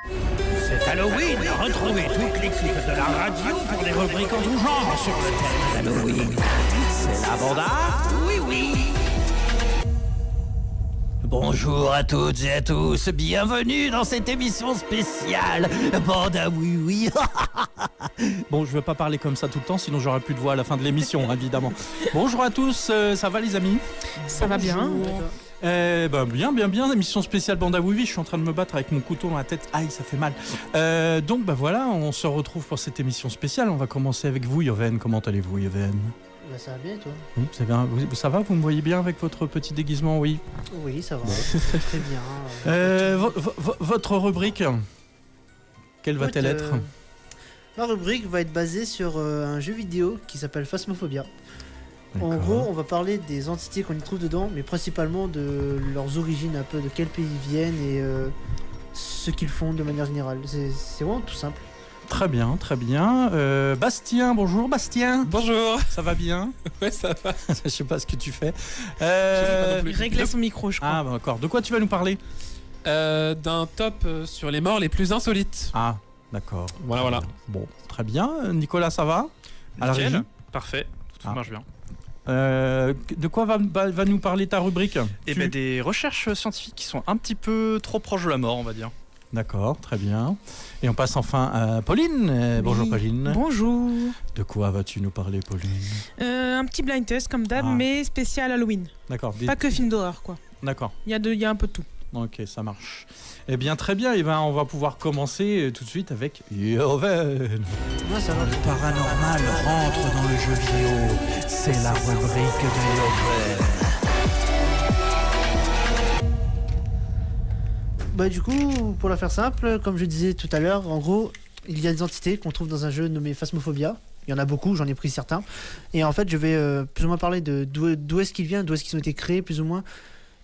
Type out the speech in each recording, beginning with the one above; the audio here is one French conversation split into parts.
C'est Halloween. Retrouvez toute l'équipe de la radio pour des rubriques en tout genre sur le thème d'Halloween. C'est la banda. Oui, oui. Bonjour à toutes et à tous, bienvenue dans cette émission spéciale Banda Oui Oui. Bon, je ne vais pas parler comme ça tout le temps, sinon j'aurai plus de voix à la fin de l'émission, évidemment. Bonjour à tous, ça va les amis? Ça va bien. Bien, émission spéciale Banda Oui Oui, je suis en train de me battre avec mon couteau dans la tête, aïe ça fait mal. Donc voilà, on se retrouve pour cette émission spéciale, on va commencer avec vous Yoven, comment allez-vous Yoven? Bah ça va bien toi? Oui, ça va, vous me voyez bien avec votre petit déguisement, oui? Oui, ça va, très bien. Votre rubrique, quelle va-t-elle être? Ma rubrique va être basée sur un jeu vidéo qui s'appelle Phasmophobia. En gros, on va parler des entités qu'on y trouve dedans, mais principalement de leurs origines, un peu de quel pays ils viennent et ce qu'ils font de manière générale. C'est vraiment tout simple. Très bien. Bastien, bonjour Bastien. Bonjour. Ça va bien? Ouais, ça va. Je sais pas ce que tu fais. Il réglait son micro, je crois. Ah, d'accord. De quoi tu vas nous parler? D'un top sur les morts les plus insolites. Ah, d'accord. Voilà. Bon, très bien. Nicolas, ça va? À la régie? Parfait, tout marche bien. De quoi va nous parler ta rubrique? Des recherches scientifiques qui sont un petit peu trop proches de la mort, on va dire. D'accord, très bien. Et on passe enfin à Pauline. Bonjour Pauline. Bonjour. De quoi vas-tu nous parler Pauline? Un petit blind test comme d'hab, mais spécial Halloween. D'accord. Pas que film d'horreur, quoi. D'accord. Il y a un peu de tout. Ok, ça marche. Eh bien, très bien. On va pouvoir commencer tout de suite avec Yoven. Moi, ça va. Le paranormal rentre dans le jeu vidéo. C'est la rubrique de Yoven. Bah du coup, pour la faire simple, comme je disais tout à l'heure, en gros, il y a des entités qu'on trouve dans un jeu nommé Phasmophobia. Il y en a beaucoup, j'en ai pris certains. Et en fait, je vais plus ou moins parler de d'où est-ce qu'ils viennent, d'où est-ce qu'ils ont été créés, plus ou moins.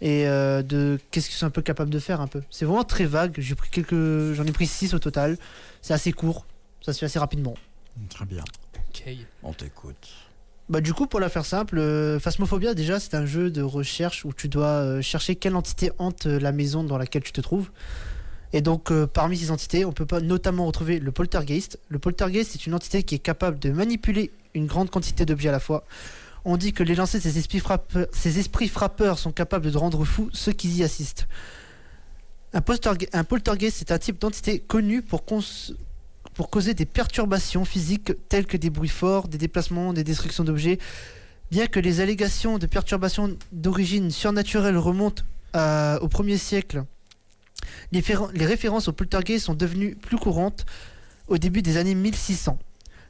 Et de qu'est-ce qu'ils sont un peu capables de faire un peu. C'est vraiment très vague, j'en ai pris 6 au total. C'est assez court, ça se fait assez rapidement. Très bien. Ok. On t'écoute. Bah du coup, pour la faire simple, Phasmophobia déjà c'est un jeu de recherche où tu dois chercher quelle entité hante la maison dans laquelle tu te trouves. Et donc parmi ces entités, on peut pas notamment retrouver le poltergeist. Le poltergeist c'est une entité qui est capable de manipuler une grande quantité d'objets à la fois. On dit que les lancers de ces esprits frappeurs sont capables de rendre fous ceux qui y assistent. Un poltergeist c'est un type d'entité connu pour causer des perturbations physiques telles que des bruits forts, des déplacements, des destructions d'objets. Bien que les allégations de perturbations d'origine surnaturelle remontent au 1er siècle, les références au poltergeist sont devenues plus courantes au début des années 1600.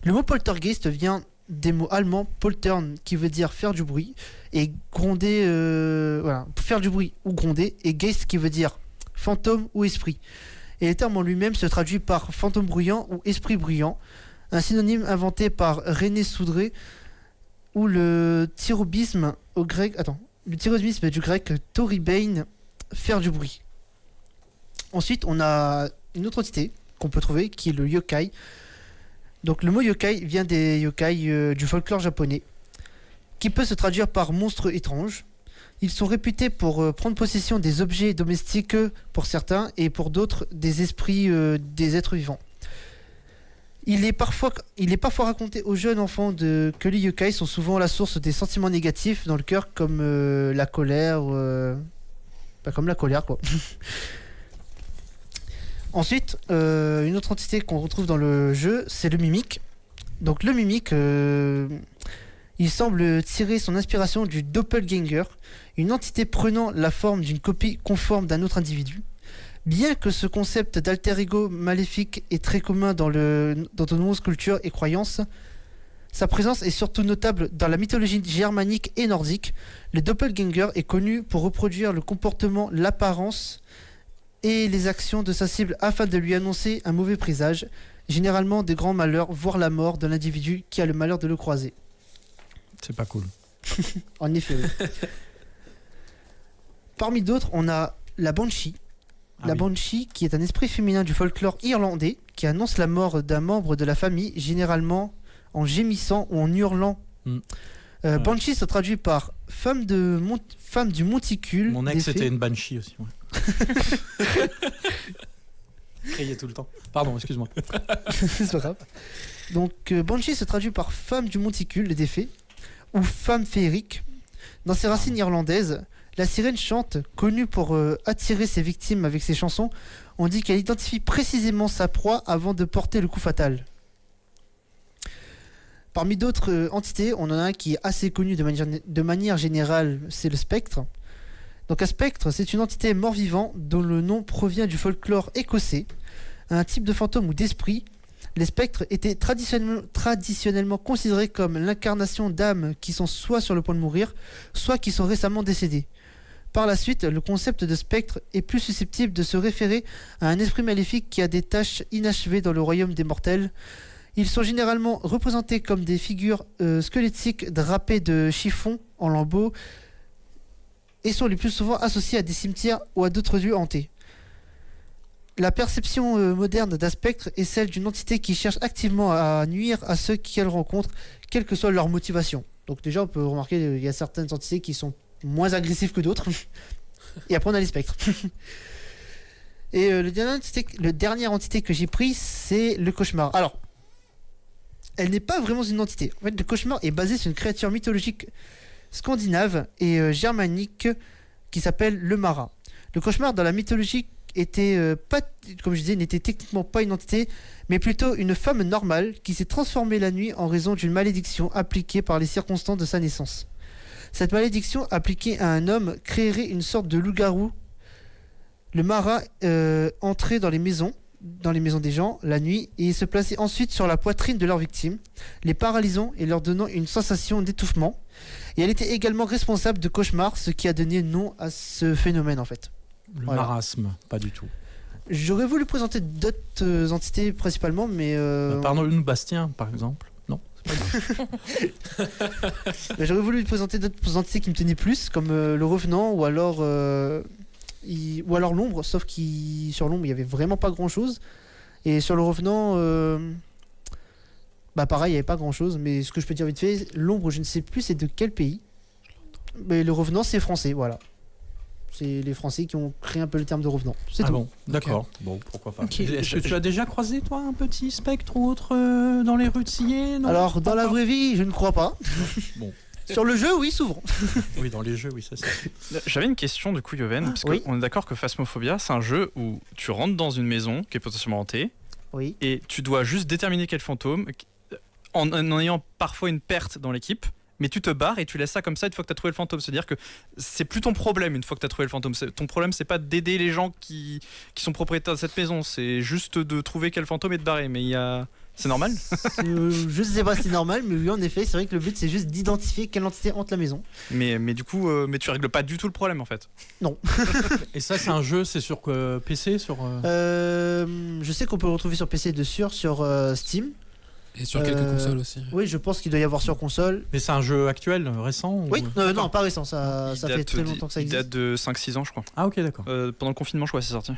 Le mot poltergeist vient des mots allemands poltern qui veut dire faire du bruit et gronder, faire du bruit ou gronder, et geist qui veut dire fantôme ou esprit. Et le terme en lui-même se traduit par fantôme bruyant ou esprit bruyant, un synonyme inventé par René Soudré, ou le thyrobisme du grec thoribein, faire du bruit. Ensuite, on a une autre entité qu'on peut trouver qui est le yokai. Donc le mot yokai vient des yokai du folklore japonais, qui peut se traduire par monstre étrange. Ils sont réputés pour prendre possession des objets domestiques pour certains et pour d'autres des esprits des êtres vivants. Il est parfois raconté aux jeunes enfants que les yokai sont souvent la source des sentiments négatifs dans le cœur comme la colère, comme la colère quoi. Ensuite, une autre entité qu'on retrouve dans le jeu, c'est le mimique. Donc le mimique, il semble tirer son inspiration du doppelganger, une entité prenant la forme d'une copie conforme d'un autre individu. Bien que ce concept d'alter ego maléfique est très commun dans de nombreuses cultures et croyances, sa présence est surtout notable dans la mythologie germanique et nordique. Le doppelganger est connu pour reproduire le comportement, l'apparence et les actions de sa cible afin de lui annoncer un mauvais présage, généralement des grands malheurs, voire la mort de l'individu qui a le malheur de le croiser. C'est pas cool. En effet, oui. Parmi d'autres, on a la Banshee. Banshee, qui est un esprit féminin du folklore irlandais, qui annonce la mort d'un membre de la famille, généralement en gémissant ou en hurlant. Banshee se traduit par femme du monticule. Mon ex était une Banshee aussi. Ouais. crier tout le temps. Pardon, excuse-moi. C'est pas grave. Donc, Banshee se traduit par femme du monticule, des fées, ou femme féerique. Dans ses racines irlandaises, la sirène chante, connue pour attirer ses victimes avec ses chansons. On dit qu'elle identifie précisément sa proie avant de porter le coup fatal. Parmi d'autres entités, on en a un qui est assez connu de manière générale, c'est le spectre. Donc un spectre, c'est une entité mort-vivant dont le nom provient du folklore écossais. Un type de fantôme ou d'esprit. Les spectres étaient traditionnellement considérés comme l'incarnation d'âmes qui sont soit sur le point de mourir, soit qui sont récemment décédées. Par la suite, le concept de spectre est plus susceptible de se référer à un esprit maléfique qui a des tâches inachevées dans le royaume des mortels. Ils sont généralement représentés comme des figures squelettiques drapées de chiffons en lambeaux et sont les plus souvent associés à des cimetières ou à d'autres lieux hantés. La perception moderne d'un spectre est celle d'une entité qui cherche activement à nuire à ceux qu'elle rencontre, quelle que soit leur motivation. Donc déjà, on peut remarquer qu'il y a certaines entités qui sont moins agressives que d'autres. Et après, on a les spectres. Et le dernière entité que j'ai pris, c'est le cauchemar. Alors, elle n'est pas vraiment une entité. En fait, le cauchemar est basé sur une créature mythologique scandinave et germanique qui s'appelle le Mara. Le cauchemar dans la mythologie était pas, comme je disais, n'était techniquement pas une entité, mais plutôt une femme normale qui s'est transformée la nuit en raison d'une malédiction appliquée par les circonstances de sa naissance. Cette malédiction appliquée à un homme créerait une sorte de loup-garou. Le Mara entrait dans les maisons des gens la nuit et se plaçait ensuite sur la poitrine de leurs victimes, les paralysant et leur donnant une sensation d'étouffement. Et elle était également responsable de cauchemars, ce qui a donné nom à ce phénomène en fait. Le Voilà. marasme, pas du tout. J'aurais voulu présenter d'autres entités principalement, mais Pardon, Bastien, par exemple. Non. mais j'aurais voulu présenter d'autres entités qui me tenaient plus, comme le Revenant ou alors l'Ombre, sauf que sur l'Ombre il y avait vraiment pas grand chose, et sur le Revenant, pareil il y avait pas grand chose, mais ce que je peux dire vite fait, l'Ombre je ne sais plus c'est de quel pays, mais le Revenant c'est français, voilà. C'est les Français qui ont créé un peu le terme de revenant. C'est tout. Bon, d'accord. Bon, pourquoi pas. Ok. Est-ce que tu as déjà croisé, toi, un petit spectre ou autre dans les rues de Sillé? Non, Alors, dans la vraie vie, je ne crois pas. Bon. Sur le jeu, oui, souvent. Oui, dans les jeux, oui, ça c'est. J'avais une question du coup, Yoven, parce Oui. qu'on est d'accord que Phasmophobia, c'est un jeu où tu rentres dans une maison qui est potentiellement hantée Oui. et tu dois juste déterminer quel fantôme, en ayant parfois une perte dans l'équipe. Mais tu te barres et tu laisses ça comme ça une fois que tu as trouvé le fantôme. C'est-à-dire que c'est plus ton problème une fois que tu as trouvé le fantôme. Ton problème, c'est pas d'aider les gens qui sont propriétaires de cette maison. C'est juste de trouver quel fantôme et de barrer. Mais c'est normal. Je sais pas si c'est normal, mais oui, en effet, c'est vrai que le but, c'est juste d'identifier quelle entité hante la maison. mais du coup, mais tu règles pas du tout le problème en fait. Et ça, c'est un jeu, c'est sur PC sur, Je sais qu'on peut le retrouver sur PC de sûr, sur Steam. Et sur quelques consoles aussi. Oui, je pense qu'il doit y avoir sur console. Mais c'est un jeu actuel, récent Oui, ou... non, pas récent, ça fait très longtemps que ça Il existe. date de 5-6 ans, je crois. Ah, ok, d'accord. Pendant le confinement, je crois, c'est sorti.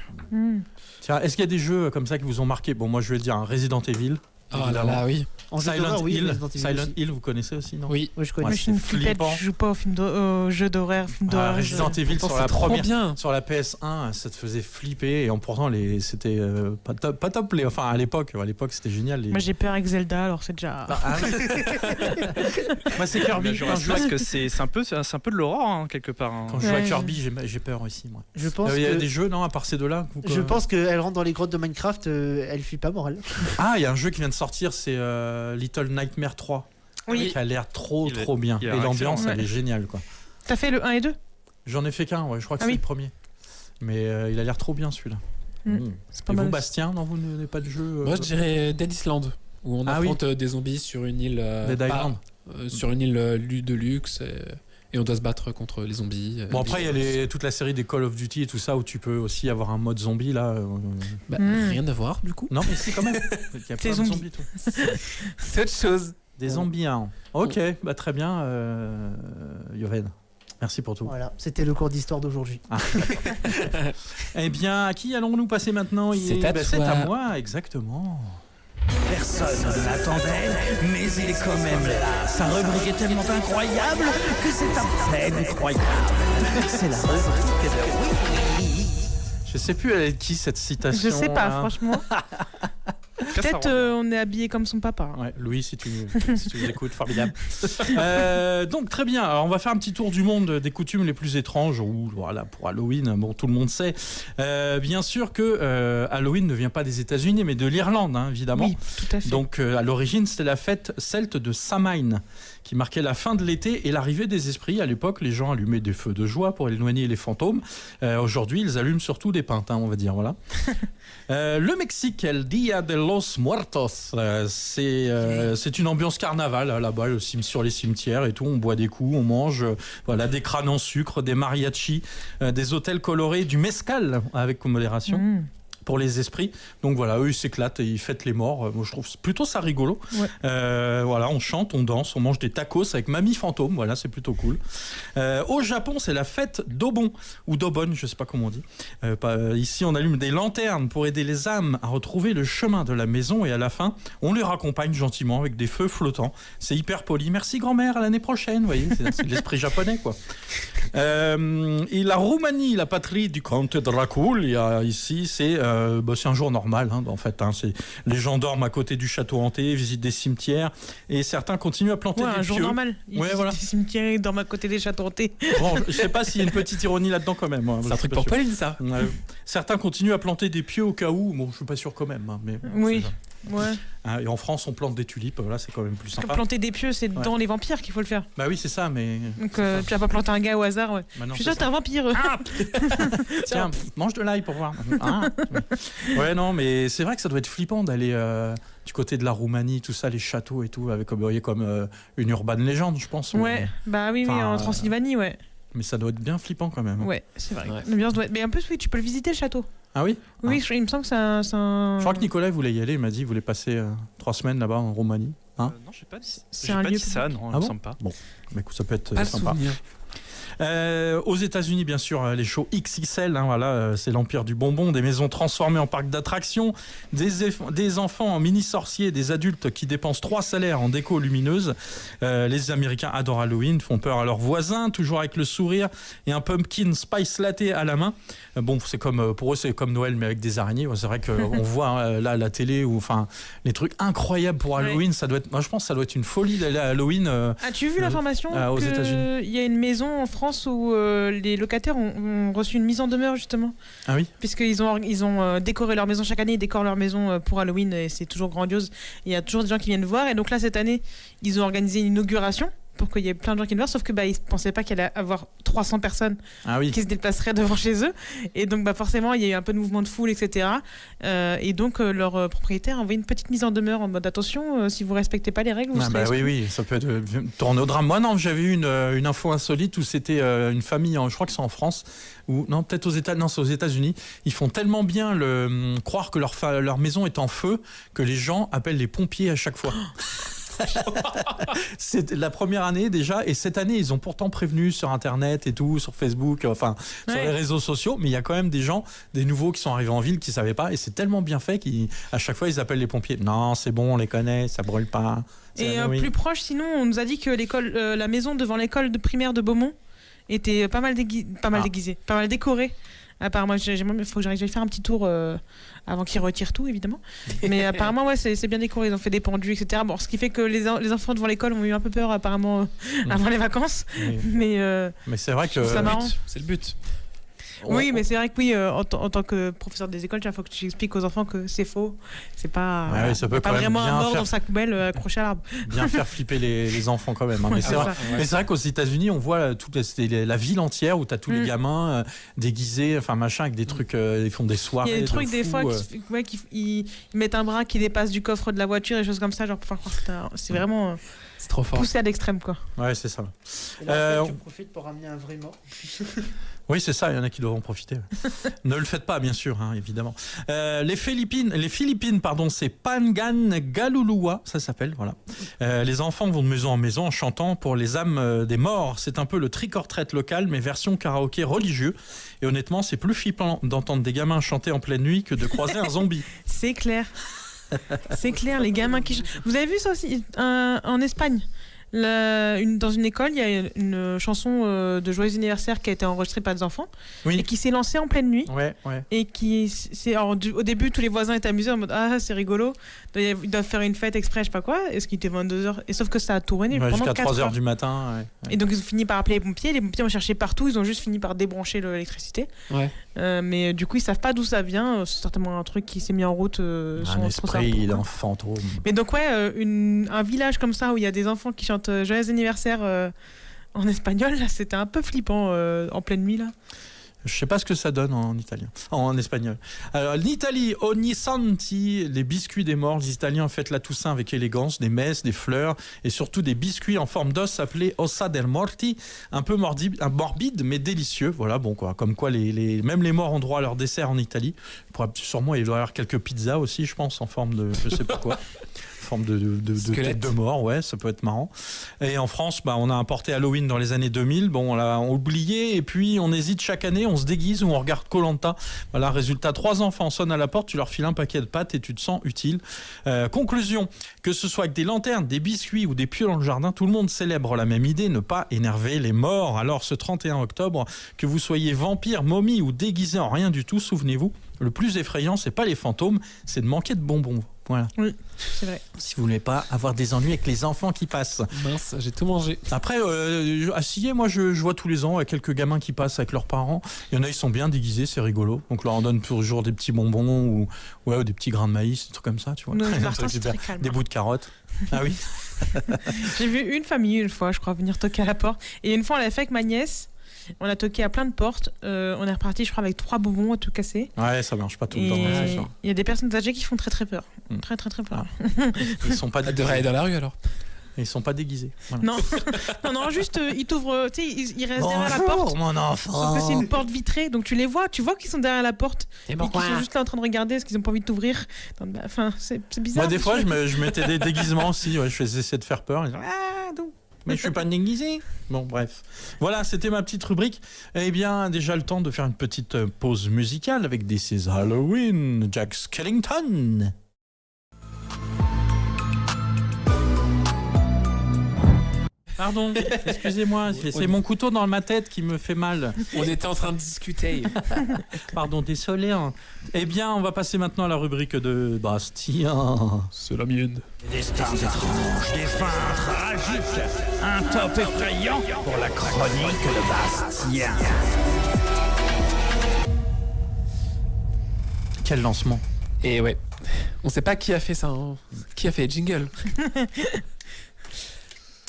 Tiens, est-ce qu'il y a des jeux comme ça qui vous ont marqué? Bon, moi, je vais dire un Resident Evil. Oh là là, oui. En jeu Silent d'horreur, oui, Hill. Resident Evil Silent aussi. Hill, vous connaissez aussi, non? Oui. Oui, je connais. Ouais, Moi, je suis une c'est flippette, flippant. je joue pas aux jeux d'horreur, films Ah, d'horreur. Resident Evil Pourtant, sur la c'est trop première, bien. sur la PS1, ça te faisait flipper et pourtant c'était pas top. Enfin, à l'époque, c'était génial. Moi, j'ai peur avec Zelda, alors c'est déjà. Ah, moi, c'est Kirby. Je Quand je joue pense que c'est un peu de l'horreur, hein, quelque part. hein. Quand je joue à Ouais. Kirby, j'ai peur aussi, moi. Je pense Il y a que- des jeux, non, à part ces deux-là Je pense qu'elle rentre dans les grottes de Minecraft, elle fuit pas morale. Ah, il y a un jeu qui vient de sortir, c'est Little Nightmare 3. Oui. Qui a l'air trop Il est- bien. il Et a l'air l'ambiance, excellent. elle est géniale, quoi. T'as fait le 1 et 2? J'en ai fait qu'un, ouais, je crois que Ah c'est oui. le premier. Mais il a l'air trop bien, celui-là. C'est Et pas vous, mal. Bastien, non, vous n'avez pas de jeu Moi, je dirais Dead Island, où on Ah oui. affronte des zombies sur une île. Dead pas- Island. sur une île de luxe. Et on doit se battre contre les zombies. Bon, après, il y a toute la série des Call of Duty et tout ça où tu peux aussi avoir un mode zombie, là. Rien à voir, du coup. Non, mais si, quand même. Il y a plein de zombies. zombies, tout. C'est autre chose. Des zombies, hein. Ok, bah très bien, Yoven. Merci pour tout. Voilà, c'était le cours d'histoire d'aujourd'hui. Eh bien, à qui allons-nous passer maintenant? C'est à toi. C'est à moi, exactement. Personne ne l'attendait, mais il est quand même là. Sa rubrique est tellement incroyable que c'est à peine croyable. C'est la rubrique de Oui. Je sais plus, elle est de qui cette citation? Je sais pas, là franchement. Peut-être on est habillé comme son papa. Ouais, Louis, si tu nous écoutes, formidable. Donc très bien, alors, on va faire un petit tour du monde des coutumes les plus étranges. Voilà, pour Halloween, bon, tout le monde sait. Bien sûr que Halloween ne vient pas des États-Unis, mais de l'Irlande, hein, évidemment. Oui, tout à fait. Donc à l'origine, c'était la fête celte de Samhain, qui marquait la fin de l'été et l'arrivée des esprits. À l'époque, les gens allumaient des feux de joie pour éloigner les fantômes. Aujourd'hui, ils allument surtout des pintins, on va dire. Voilà. Le Mexique, El Dia de los Muertos, c'est une ambiance carnaval là-bas, sur les cimetières et tout. On boit des coups, on mange, voilà, des crânes en sucre, des mariachis, des hôtels colorés, du mezcal avec modération. Pour les esprits. Donc voilà, eux ils s'éclatent et ils fêtent les morts. Moi je trouve plutôt ça rigolo. Ouais. Voilà, on chante, on danse, on mange des tacos avec mamie fantôme. Voilà, c'est plutôt cool. Au Japon, c'est la fête d'Obon ou d'Obon, je sais pas comment on dit. Ici, on allume des lanternes pour aider les âmes à retrouver le chemin de la maison et à la fin, on les raccompagne gentiment avec des feux flottants. C'est hyper poli. Merci grand-mère, à l'année prochaine. Vous voyez, c'est l'esprit japonais quoi. Et la Roumanie, la patrie du comte Dracul, ici, c'est un jour normal en fait. Les gens dorment à côté du château hanté, visitent des cimetières et certains continuent à planter des pieux. Un jour normal. Ils visitent voilà. des cimetières, ils dorment à côté des châteaux hantés. Bon, je sais pas s'il y a une petite ironie là-dedans quand même. C'est un truc pour Pauline, ça. Certains continuent à planter des pieux au cas où. Bon, je suis pas sûr quand même. Mais Oui. Ouais. Et en France, on plante des tulipes. Là, c'est quand même plus sympa. Planter des pieux, c'est dans les vampires qu'il faut le faire. Bah oui, c'est ça, mais. Donc tu vas pas planter un gars au hasard. Ouais. Bah non, je suis sûr que t'es un vampire. Tiens, mange de l'ail pour voir. Ouais, non, mais c'est vrai que ça doit être flippant d'aller du côté de la Roumanie, tout ça, les châteaux et tout, avec comme une urban légende, je pense. Ouais, bah oui, en Transylvanie, ouais. Mais ça doit être bien flippant quand même. Ouais, c'est vrai. Ouais. L'ambiance doit être... Mais en plus, oui, tu peux le visiter le château. Ah oui. Oui, il me semble que c'est un... Je crois que Nicolas voulait y aller, il m'a dit qu'il voulait passer 3 semaines là-bas en Roumanie. Non, je sais pas. C'est J'ai un pas lieu dit ça, non, il me semble pas. Bon, bah, écoute, ça peut être Pas sympa. souvenir. Aux États-Unis, bien sûr, les shows XXL, voilà, c'est l'empire du bonbon, des maisons transformées en parcs d'attractions, des enfants en mini-sorciers, des adultes qui dépensent 3 salaires en déco lumineuse. Les Américains adorent Halloween, font peur à leurs voisins, toujours avec le sourire et un pumpkin spice latte à la main. Bon, c'est comme pour eux, c'est comme Noël, mais avec des araignées. C'est vrai qu'on voit là à la télé, ou enfin les trucs incroyables pour Halloween. Ça doit être, moi, je pense, que ça doit être une folie d'aller à Halloween. As-tu vu l'information aux États-Unis? Il y a une maison en France où les locataires ont reçu une mise en demeure justement. Ah oui. Puisqu'ils ont décoré leur maison chaque année, ils décorent leur maison pour Halloween et c'est toujours grandiose. Il y a toujours des gens qui viennent voir et donc là cette année ils ont organisé une inauguration pour qu'il y ait plein de gens qui viennent voir, sauf que ils ne pensaient pas qu'il allait y avoir 300 personnes qui se déplaceraient devant chez eux. Et donc forcément, il y a eu un peu de mouvement de foule, etc. Et donc leur propriétaire a envoyé une petite mise en demeure en mode attention, si vous ne respectez pas les règles, vous serez exclus. Oui, ça peut tourner au drame. Moi, non, j'avais eu une info insolite où c'était une famille, je crois que c'est en France, ou non, peut-être c'est aux États-Unis. Ils font tellement bien croire que leur maison est en feu que les gens appellent les pompiers à chaque fois. C'est la première année déjà, et cette année ils ont pourtant prévenu sur internet et tout, sur Facebook, enfin sur les réseaux sociaux, mais il y a quand même des nouveaux qui sont arrivés en ville qui savaient pas, et c'est tellement bien fait qu'à chaque fois ils appellent les pompiers. Non, c'est bon, on les connaît, ça brûle pas. Et plus proche, sinon on nous a dit que la maison devant l'école de primaire de Beaumont était pas mal déguisée, pas mal décorée. Apparemment, il faut que j'arrive à faire un petit tour avant qu'ils retirent tout, évidemment. Mais apparemment, ouais, c'est bien décoré. Ils ont fait des pendus, etc. Bon, ce qui fait que les enfants devant l'école ont eu un peu peur, apparemment, avant les vacances. Mais c'est vrai que c'est le but. Oui, mais c'est vrai que oui, en tant que professeur des écoles, il faut que tu expliques aux enfants que c'est faux. C'est pas, ça peut pas vraiment un mort dans sa poubelle accroché à l'arbre. Bien faire flipper les enfants quand même. Hein. Mais c'est vrai qu'aux États-Unis, on voit la ville entière où tu as tous les gamins déguisés, enfin machin, avec des trucs, ils font des soirées. Il y a des trucs des fois ils mettent un bras qui dépasse du coffre de la voiture et des choses comme ça, genre pour faire croire que c'est vraiment. C'est trop fort. Poussé à l'extrême, quoi. Ouais, c'est ça. Et là, tu profites pour ramener un vrai mort. Oui, c'est ça, il y en a qui doivent en profiter. Ne le faites pas, bien sûr, hein, évidemment. Les Philippines, c'est Pangangalulua, ça s'appelle, voilà. Les enfants vont de maison en maison en chantant pour les âmes des morts. C'est un peu le trick-or-treat local, mais version karaoké religieux. Et honnêtement, c'est plus flippant d'entendre des gamins chanter en pleine nuit que de croiser un zombie. C'est clair. C'est clair, les gamins qui... Vous avez vu ça aussi en Espagne? Dans une école, il y a une chanson de Joyeux anniversaire qui a été enregistrée par des enfants Oui. et qui s'est lancée en pleine nuit. Ouais. Et au début, tous les voisins étaient amusés en mode ah, c'est rigolo. Ils doivent faire une fête exprès, je sais pas quoi. Est-ce qu'il était 22h? Et sauf que ça a tourné pendant Jusqu'à 4 3h heures. du matin. Ouais. Et donc, ils ont fini par appeler les pompiers. Les pompiers ont cherché partout. Ils ont juste fini par débrancher l'électricité. Ouais. Mais du coup, ils savent pas d'où ça vient. C'est certainement un truc qui s'est mis en route. Un sans trop savoir esprit pourquoi. d'un fantôme. Mais donc, ouais, un village comme ça où il y a des enfants qui chantent Joyeux anniversaire en espagnol, là, c'était un peu flippant en pleine nuit, là. Je sais pas ce que ça donne en italien, en espagnol. Alors, l'Italie, ogni santi, les biscuits des morts. Les Italiens fêtent la Toussaint avec élégance, des messes, des fleurs et surtout des biscuits en forme d'os appelés ossa del morti, un peu morbide mais délicieux. Voilà, bon quoi, comme quoi même les morts ont droit à leur dessert en Italie. Sûrement, il doit y avoir quelques pizzas aussi, je pense, en forme de, je sais pas quoi. Forme de tête de mort, ouais, ça peut être marrant. Et en France, on a importé Halloween dans les années 2000, on l'a oublié, et puis on hésite chaque année, on se déguise ou on regarde Koh-Lanta. Voilà, résultat, 3 enfants sonnent à la porte, tu leur files un paquet de pâtes et tu te sens utile. Conclusion, que ce soit avec des lanternes, des biscuits ou des pieux dans le jardin, tout le monde célèbre la même idée, ne pas énerver les morts. Alors ce 31 octobre, que vous soyez vampire, momie ou déguisé en rien du tout, souvenez-vous, le plus effrayant, c'est pas les fantômes, c'est de manquer de bonbons. Voilà. Oui, c'est vrai. Si vous voulez pas avoir des ennuis avec les enfants qui passent. Mince, j'ai tout mangé. Après, à Sillé, moi je vois tous les ans quelques gamins qui passent avec leurs parents. Il y en a, ils sont bien déguisés, c'est rigolo. Donc leur on donne toujours des petits bonbons ou des petits grains de maïs, des trucs comme ça, tu vois. Non, Des Martin, trucs c'est super. très calme. Des bouts de carottes. Ah oui. J'ai vu une famille une fois, je crois, venir toquer à la porte. Et une fois, on l'a fait avec ma nièce. On a toqué à plein de portes. On est reparti, je crois, avec 3 bonbons à tout casser. Ouais, ça marche pas tout le Et temps. C'est sûr. il y a des personnes âgées qui font très très peur. Mm. Très très très peur. Ils sont pas Elle devrait déguisés. aller dans la rue alors. Ils sont pas déguisés. Voilà. Non, non, juste ils t'ouvrent, tu sais, ils restent derrière la porte. Bonjour, mon enfant. Sauf que c'est une porte vitrée, donc tu vois qu'ils sont derrière la porte. Et qu'ils sont juste là en train de regarder, est-ce qu'ils ont pas envie de t'ouvrir. Enfin, c'est bizarre. Moi, des fois, je mettais des déguisements aussi. Ouais, je faisais essayer de faire peur. Ils disaient, donc. Mais je suis pas déguisé. Bon, bref. Voilà, c'était ma petite rubrique. Eh bien, déjà le temps de faire une petite pause musicale avec This is Halloween, Jack Skellington. Pardon, excusez-moi, c'est mon couteau dans ma tête qui me fait mal. On était en train de discuter. Pardon, désolé. Hein. Eh bien, on va passer maintenant à la rubrique de Bastien. C'est la mienne. Des destins étranges, des fins tragiques, un top effrayant pour la chronique de Bastien. Quel lancement. Et ouais, on sait pas qui a fait ça, hein. Qui a fait jingle.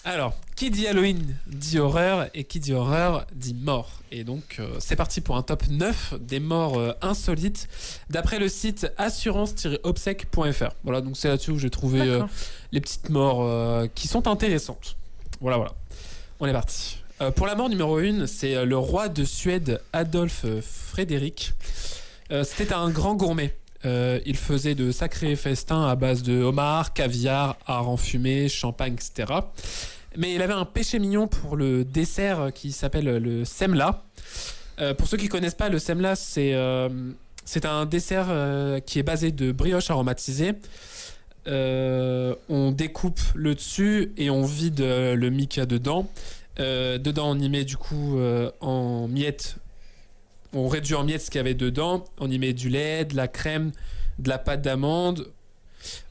Alors, qui dit Halloween dit horreur, et qui dit horreur dit mort. Et donc, c'est parti pour un top 9 des morts insolites, d'après le site assurance-obsèque.fr. Voilà, donc c'est là-dessus où j'ai trouvé les petites morts qui sont intéressantes. Voilà. On est parti. Pour la mort numéro 1, c'est le roi de Suède, Adolphe Frédéric. C'était un grand gourmet. Il faisait de sacrés festins à base de homard, caviar, harengs fumés, champagne, etc. Mais il avait un péché mignon pour le dessert qui s'appelle le semla. Pour ceux qui ne connaissent pas, le semla, c'est un dessert qui est basé de brioche aromatisée. On découpe le dessus et on vide le mic qu'il y a dedans. Dedans, on y met du coup en miettes. On réduit en miettes ce qu'il y avait dedans. On y met du lait, de la crème, de la pâte d'amande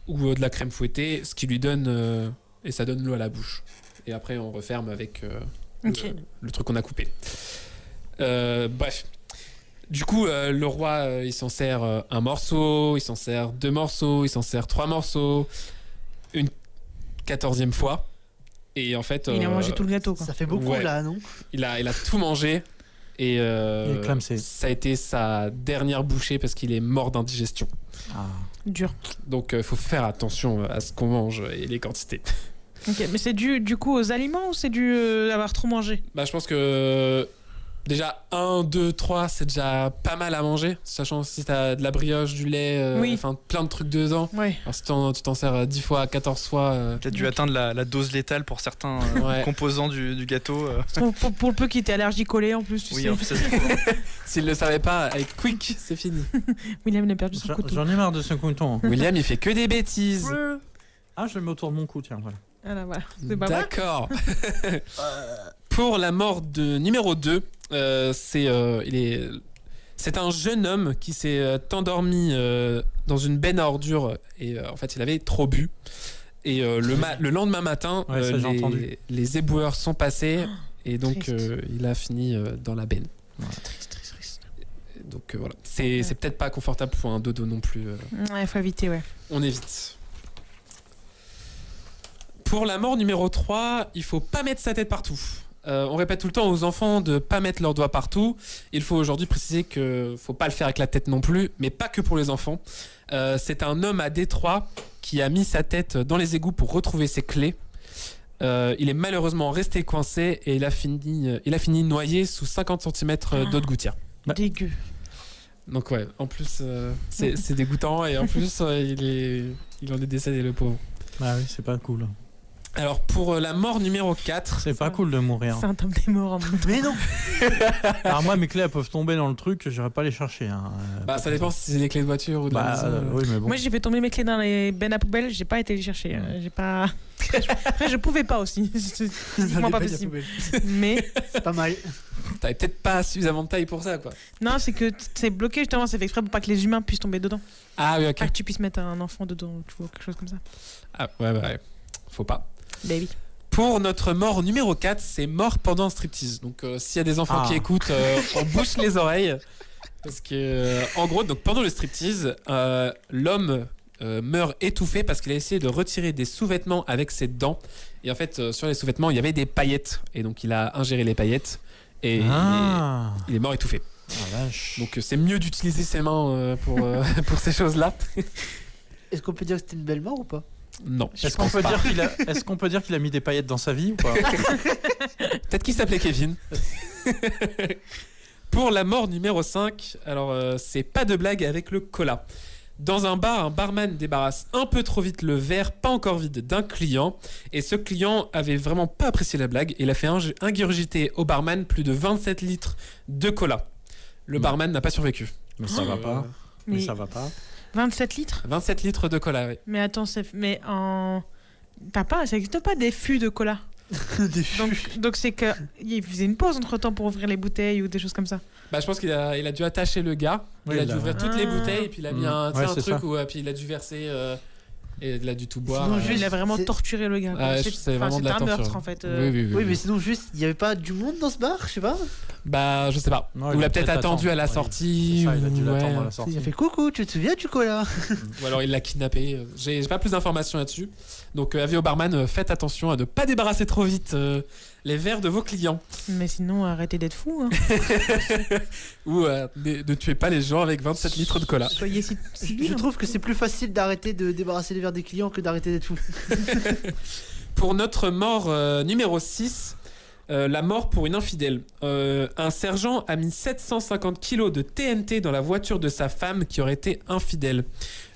ou de la crème fouettée, ce qui lui donne... et ça donne l'eau à la bouche. Et après, on referme avec le truc qu'on a coupé. Bref. Du coup, le roi, il s'en sert un morceau, il s'en sert 2 morceaux, il s'en sert 3 morceaux, une 14e fois. Et en fait... Il a mangé tout le gâteau, quoi. Ça fait beaucoup Ouais. là, non? Il a tout mangé. Et Il est clamsé. ça a été sa dernière bouchée parce qu'il est mort d'indigestion. Ah. Dur. Donc il faut faire attention à ce qu'on mange et les quantités. Ok, mais c'est dû du coup aux aliments ou c'est dû avoir trop mangé? Bah, je pense que déjà 1, 2, 3 c'est déjà pas mal à manger, sachant si t'as de la brioche, du lait, Oui. enfin plein de trucs dedans. Ouais. Alors si tu t'en sers 10 fois, 14 fois... Tu as dû atteindre la dose létale pour certains Ouais. composants du gâteau. Pour le peu qui était allergique au lait en plus, tu Oui, sais. en plus, ça, c'est- S'il le savait pas, avec Quick, c'est fini. William a perdu son couteau. J'en ai marre de ce couteau. William, il fait que des bêtises. Ah, je le mets autour de mon cou, tiens, voilà. Ah, voilà. C'est pas mal. D'accord. Pour la mort de numéro 2, c'est un jeune homme qui s'est endormi dans une benne à ordures et en fait il avait trop bu. Et le lendemain matin, Ouais, ça, j'ai entendu. les éboueurs sont passés et donc Triste. il a fini dans la benne. Triste. Et donc voilà, c'est peut-être pas confortable pour un dodo non plus. Ouais, faut éviter, ouais. On évite. Pour la mort numéro 3, il faut pas mettre sa tête partout. On répète tout le temps aux enfants de pas mettre leurs doigts partout. Il faut aujourd'hui préciser que faut pas le faire avec la tête non plus, mais pas que pour les enfants. C'est un homme à Détroit qui a mis sa tête dans les égouts pour retrouver ses clés. Il est malheureusement resté coincé et il a fini noyé sous 50 cm d'eau de gouttière. Dégueu. Donc ouais, en plus c'est dégoûtant et en plus il en est décédé le pauvre. Ah oui, c'est pas cool. Alors pour la mort numéro 4, C'est pas cool de mourir. C'est un top des morts en même temps. Mais non. Alors moi, mes clés, elles peuvent tomber dans le truc, j'irai pas les chercher. Hein. bah ça dépend si c'est les clés de voiture ou de la Bah, maison. oui, mais bon. Moi, j'ai fait tomber mes clés dans les bennes à poubelle, j'ai pas été les chercher. J'ai pas. Après, je pouvais pas aussi. C'est physiquement pas possible. Mais C'est pas mal. T'avais peut-être pas suffisamment de taille pour ça quoi. non, c'est que c'est bloqué justement, c'est fait exprès pour pas que les humains puissent tomber dedans. Ah oui ok. Pas que tu puisses mettre un enfant dedans, tu vois, quelque chose comme ça. Ah ouais. Faut pas. Baby. Pour notre mort numéro 4, c'est mort pendant un striptease. Donc s'il y a des enfants Ah. qui écoutent, on bouche les oreilles. Parce que en gros, donc, pendant le striptease, l'homme meurt étouffé parce qu'il a essayé de retirer des sous-vêtements avec ses dents. Et en fait, sur les sous-vêtements, il y avait des paillettes. Et donc il a ingéré les paillettes. Et Ah, il est mort étouffé. la vache. Donc c'est mieux d'utiliser ses mains pour ces choses-là. Est-ce qu'on peut dire que c'était une belle mort ou pas? Non. Est-ce qu'on peut dire qu'il a mis des paillettes dans sa vie ou pas? Peut-être qu'il s'appelait Kevin. Pour la mort numéro 5, alors c'est pas de blague avec le cola. Dans un bar, un barman débarrasse un peu trop vite le verre, pas encore vide, d'un client. Et ce client avait vraiment pas apprécié la blague. Et il a fait ingurgiter au barman plus de 27 litres de cola. Le barman n'a pas survécu. Mais ça va pas. Mais Mais ça va pas. 27 litres 27 litres de cola, oui. Mais attends, mais en. Ça existe pas des fûts de cola. Donc c'est que il faisait une pause entre temps pour ouvrir les bouteilles ou des choses comme ça. Bah, je pense qu'il a dû attacher le gars. Oui, il a il dû a- ouvrir toutes les bouteilles. Et puis il a mis un Ouais, c'est truc ça. où puis il a dû verser. Et il a dû tout boire. Sinon, Il a vraiment c'est- torturé le gars. quoi. Ah, c'est vraiment de la un torture. meurtre en fait. Oui, mais sinon, juste, il n'y avait pas du monde dans ce bar, je sais pas. Bah, je sais pas. Non, Ou il il a a peut-être peut-être attendu à la attendu, ouais. sortie. C'est ça, il a dû ou- l'attendre à ouais. la sortie. Il a fait coucou, tu te souviens du cola? Ou alors il l'a kidnappé. J'ai pas plus d'informations là-dessus. Donc avis au barman, faites attention à ne pas débarrasser trop vite les verres de vos clients. Mais sinon, arrêtez d'être fou. Hein. Ou ne tuez pas les gens avec 27 litres de cola. Soyez si Je trouve que c'est plus facile d'arrêter de débarrasser les verres des clients que d'arrêter d'être fou. Pour notre mort numéro 6, la mort pour une infidèle. Un sergent a mis 750 kilos de TNT dans la voiture de sa femme qui aurait été infidèle.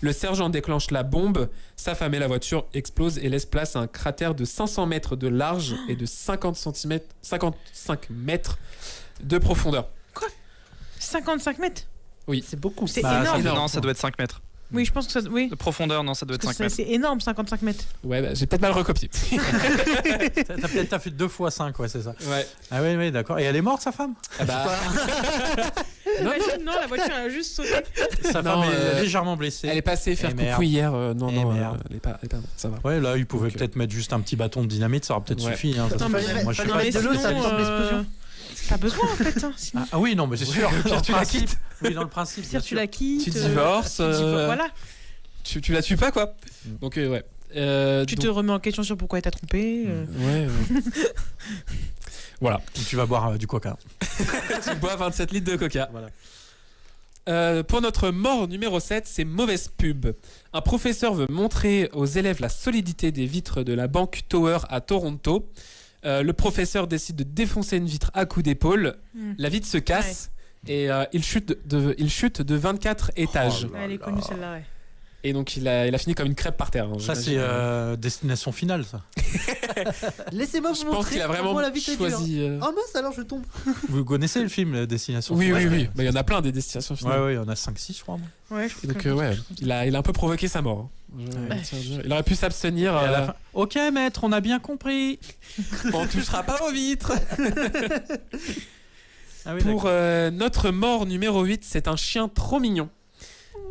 Le sergent déclenche la bombe, sa femme et la voiture explosent et laissent place à un cratère de 500 mètres de large et de 55 mètres de profondeur. 55 mètres. C'est beaucoup. C'est Bah, énorme. énorme. Non, ça doit être 5 mètres. Oui, je pense que ça. Oui. De profondeur, non, ça doit être Parce 5 que mètres. c'est énorme, 55 mètres. Ouais, bah, j'ai peut-être mal recopié. T'as fait 2 fois 5, ouais, c'est ça. Ouais. Ah oui, d'accord. Et elle est morte, sa femme? Ah bah, Imagine, non, la voiture a juste sauté. Sa Non, femme est légèrement blessée. elle est passée faire Eh coucou merde. hier. Non, Eh non, merde. elle est pas morte, ça va. Ouais, là, il pouvait Donc, peut-être mettre juste un petit bâton de dynamite, ça aurait peut-être Ouais. suffi. Hein, Non, mais moi, je sais fallait pas. mettre de l'eau, ça sinon, absorbe l'explosion. Pas besoin en fait. Hein, sinon. Ah oui, non, mais c'est sûr. Pire, Dans le tu la principe- quittes. Oui, dans le principe. bien C'est-à-dire, tu sûr. la quittes. Tu divorces, Voilà. Tu la tues pas, quoi. Donc, ouais. Tu donc- te remets en question sur pourquoi elle t'a trompé. Ouais. Voilà. Tu vas boire du coca. Tu bois 27 litres de coca. Voilà. Pour notre mort numéro 7, c'est mauvaise pub. Un professeur veut montrer aux élèves la solidité des vitres de la banque Tower à Toronto. Le professeur décide de défoncer une vitre à coups d'épaule. Mm. La vitre se casse et il chute de 24 étages. Oh là Elle est là. connue celle-là, ouais. Et donc il a fini comme une crêpe par terre. Hein, Ça, c'est destination finale, ça. Laissez-moi Je vous pense montrer qu'il a vraiment comment la vie est dure. choisi. Oh mince, alors je tombe. Vous connaissez le film, Destination Oui, finale? oui. Bah, il y en a plein des destinations Ouais, finales. ouais, il y en a 5-6, je crois. moi. Ouais, je Et donc, trouve que- ouais, il a un peu provoqué sa mort. Hein. Tiens, il aurait pu s'abstenir. Et à la fin, ok, maître, on a bien compris. On touchera pas aux vitres. Ah oui, Pour notre mort numéro 8, c'est un chien trop mignon.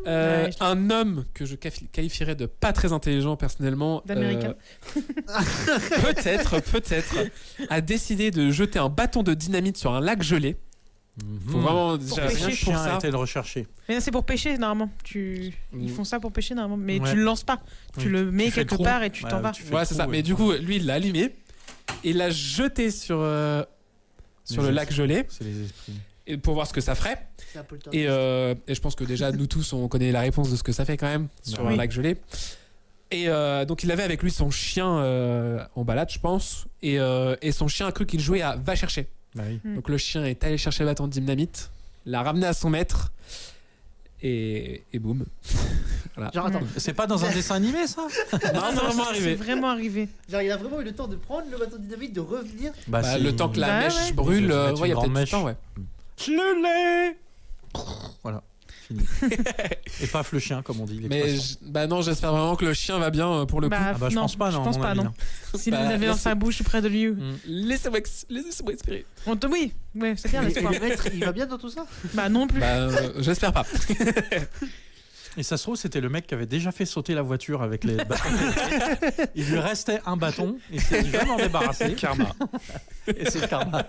Ouais, Un homme que je qualifierais de pas très intelligent personnellement, D'américain. peut-être, a décidé de jeter un bâton de dynamite sur un lac gelé. Faut vraiment déjà pêcher. rien Le que pour chien a ça. été le rechercher. Mais c'est pour pêcher normalement. Ils font ça pour pêcher normalement. Mais Ouais. tu le lances pas. Tu Oui. le mets Tu fais le quelque trou. part et tu Ouais, t'en vas. tu fais Ouais, le c'est trou, ça. Mais ouais. du coup, lui, il l'a allumé et l'a jeté sur le Les lac gelé C'est les esprits. et pour voir ce que ça ferait. C'est un peu le temps. Et je pense que déjà, nous tous, on connaît la réponse de ce que ça fait quand même sur Oui. un lac gelé. Et donc, il avait avec lui son chien en balade, je pense. Et son chien a cru qu'il jouait à va chercher. Bah oui. Donc, le chien est allé chercher le bâton de dynamite, l'a ramené à son maître. Et boum. Genre, attends, C'est pas dans un dessin animé, ça? Non, c'est vraiment C'est arrivé. vraiment arrivé. genre, il a vraiment eu le temps de prendre le bâton de dynamite, de revenir. Bah, c'est- le temps que la Bah mèche ouais. brûle, Ils mettent ouais, il y a une grande peut-être du mèche. temps, ouais. Je le l'ai. Voilà, fini. Et paf le chien, comme on dit. Mais bah non, j'espère vraiment que le chien va bien pour le coup. Ah bah je non, pense pas, non. Je à pense mon pas, avis, non. S'il Bah, l'avait dans laissez- sa bouche près de lui. Laissez-moi expirer. Oui, ouais, c'est bien Mais l'espoir. le maître, il va bien dans tout ça? Bah non plus. Bah, j'espère pas. Et ça se trouve, c'était le mec qui avait déjà fait sauter la voiture avec les bâtons. Il lui restait un bâton et il s'est dit, je vais m'en débarrasser. Karma. Et c'est le karma.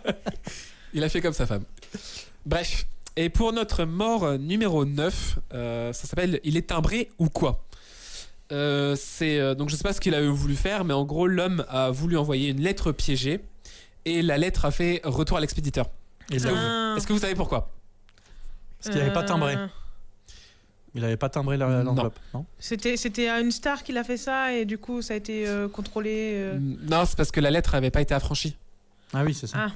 Il a fait comme sa femme. Bref. Et pour notre mort numéro 9, ça s'appelle Il est timbré ou quoi donc je sais pas ce qu'il avait voulu faire, mais en gros, l'homme a voulu envoyer une lettre piégée et la lettre a fait retour à l'expéditeur. Et Est-ce que, Ah. est-ce que vous savez pourquoi? Parce qu'il n'avait pas timbré. Euh, Il n'avait pas timbré Non. l'enveloppe, non? C'était à une star qu'il a fait ça et du coup ça a été contrôlé. Non, c'est parce que la lettre avait pas été affranchie. Ah oui, c'est ça. Ah.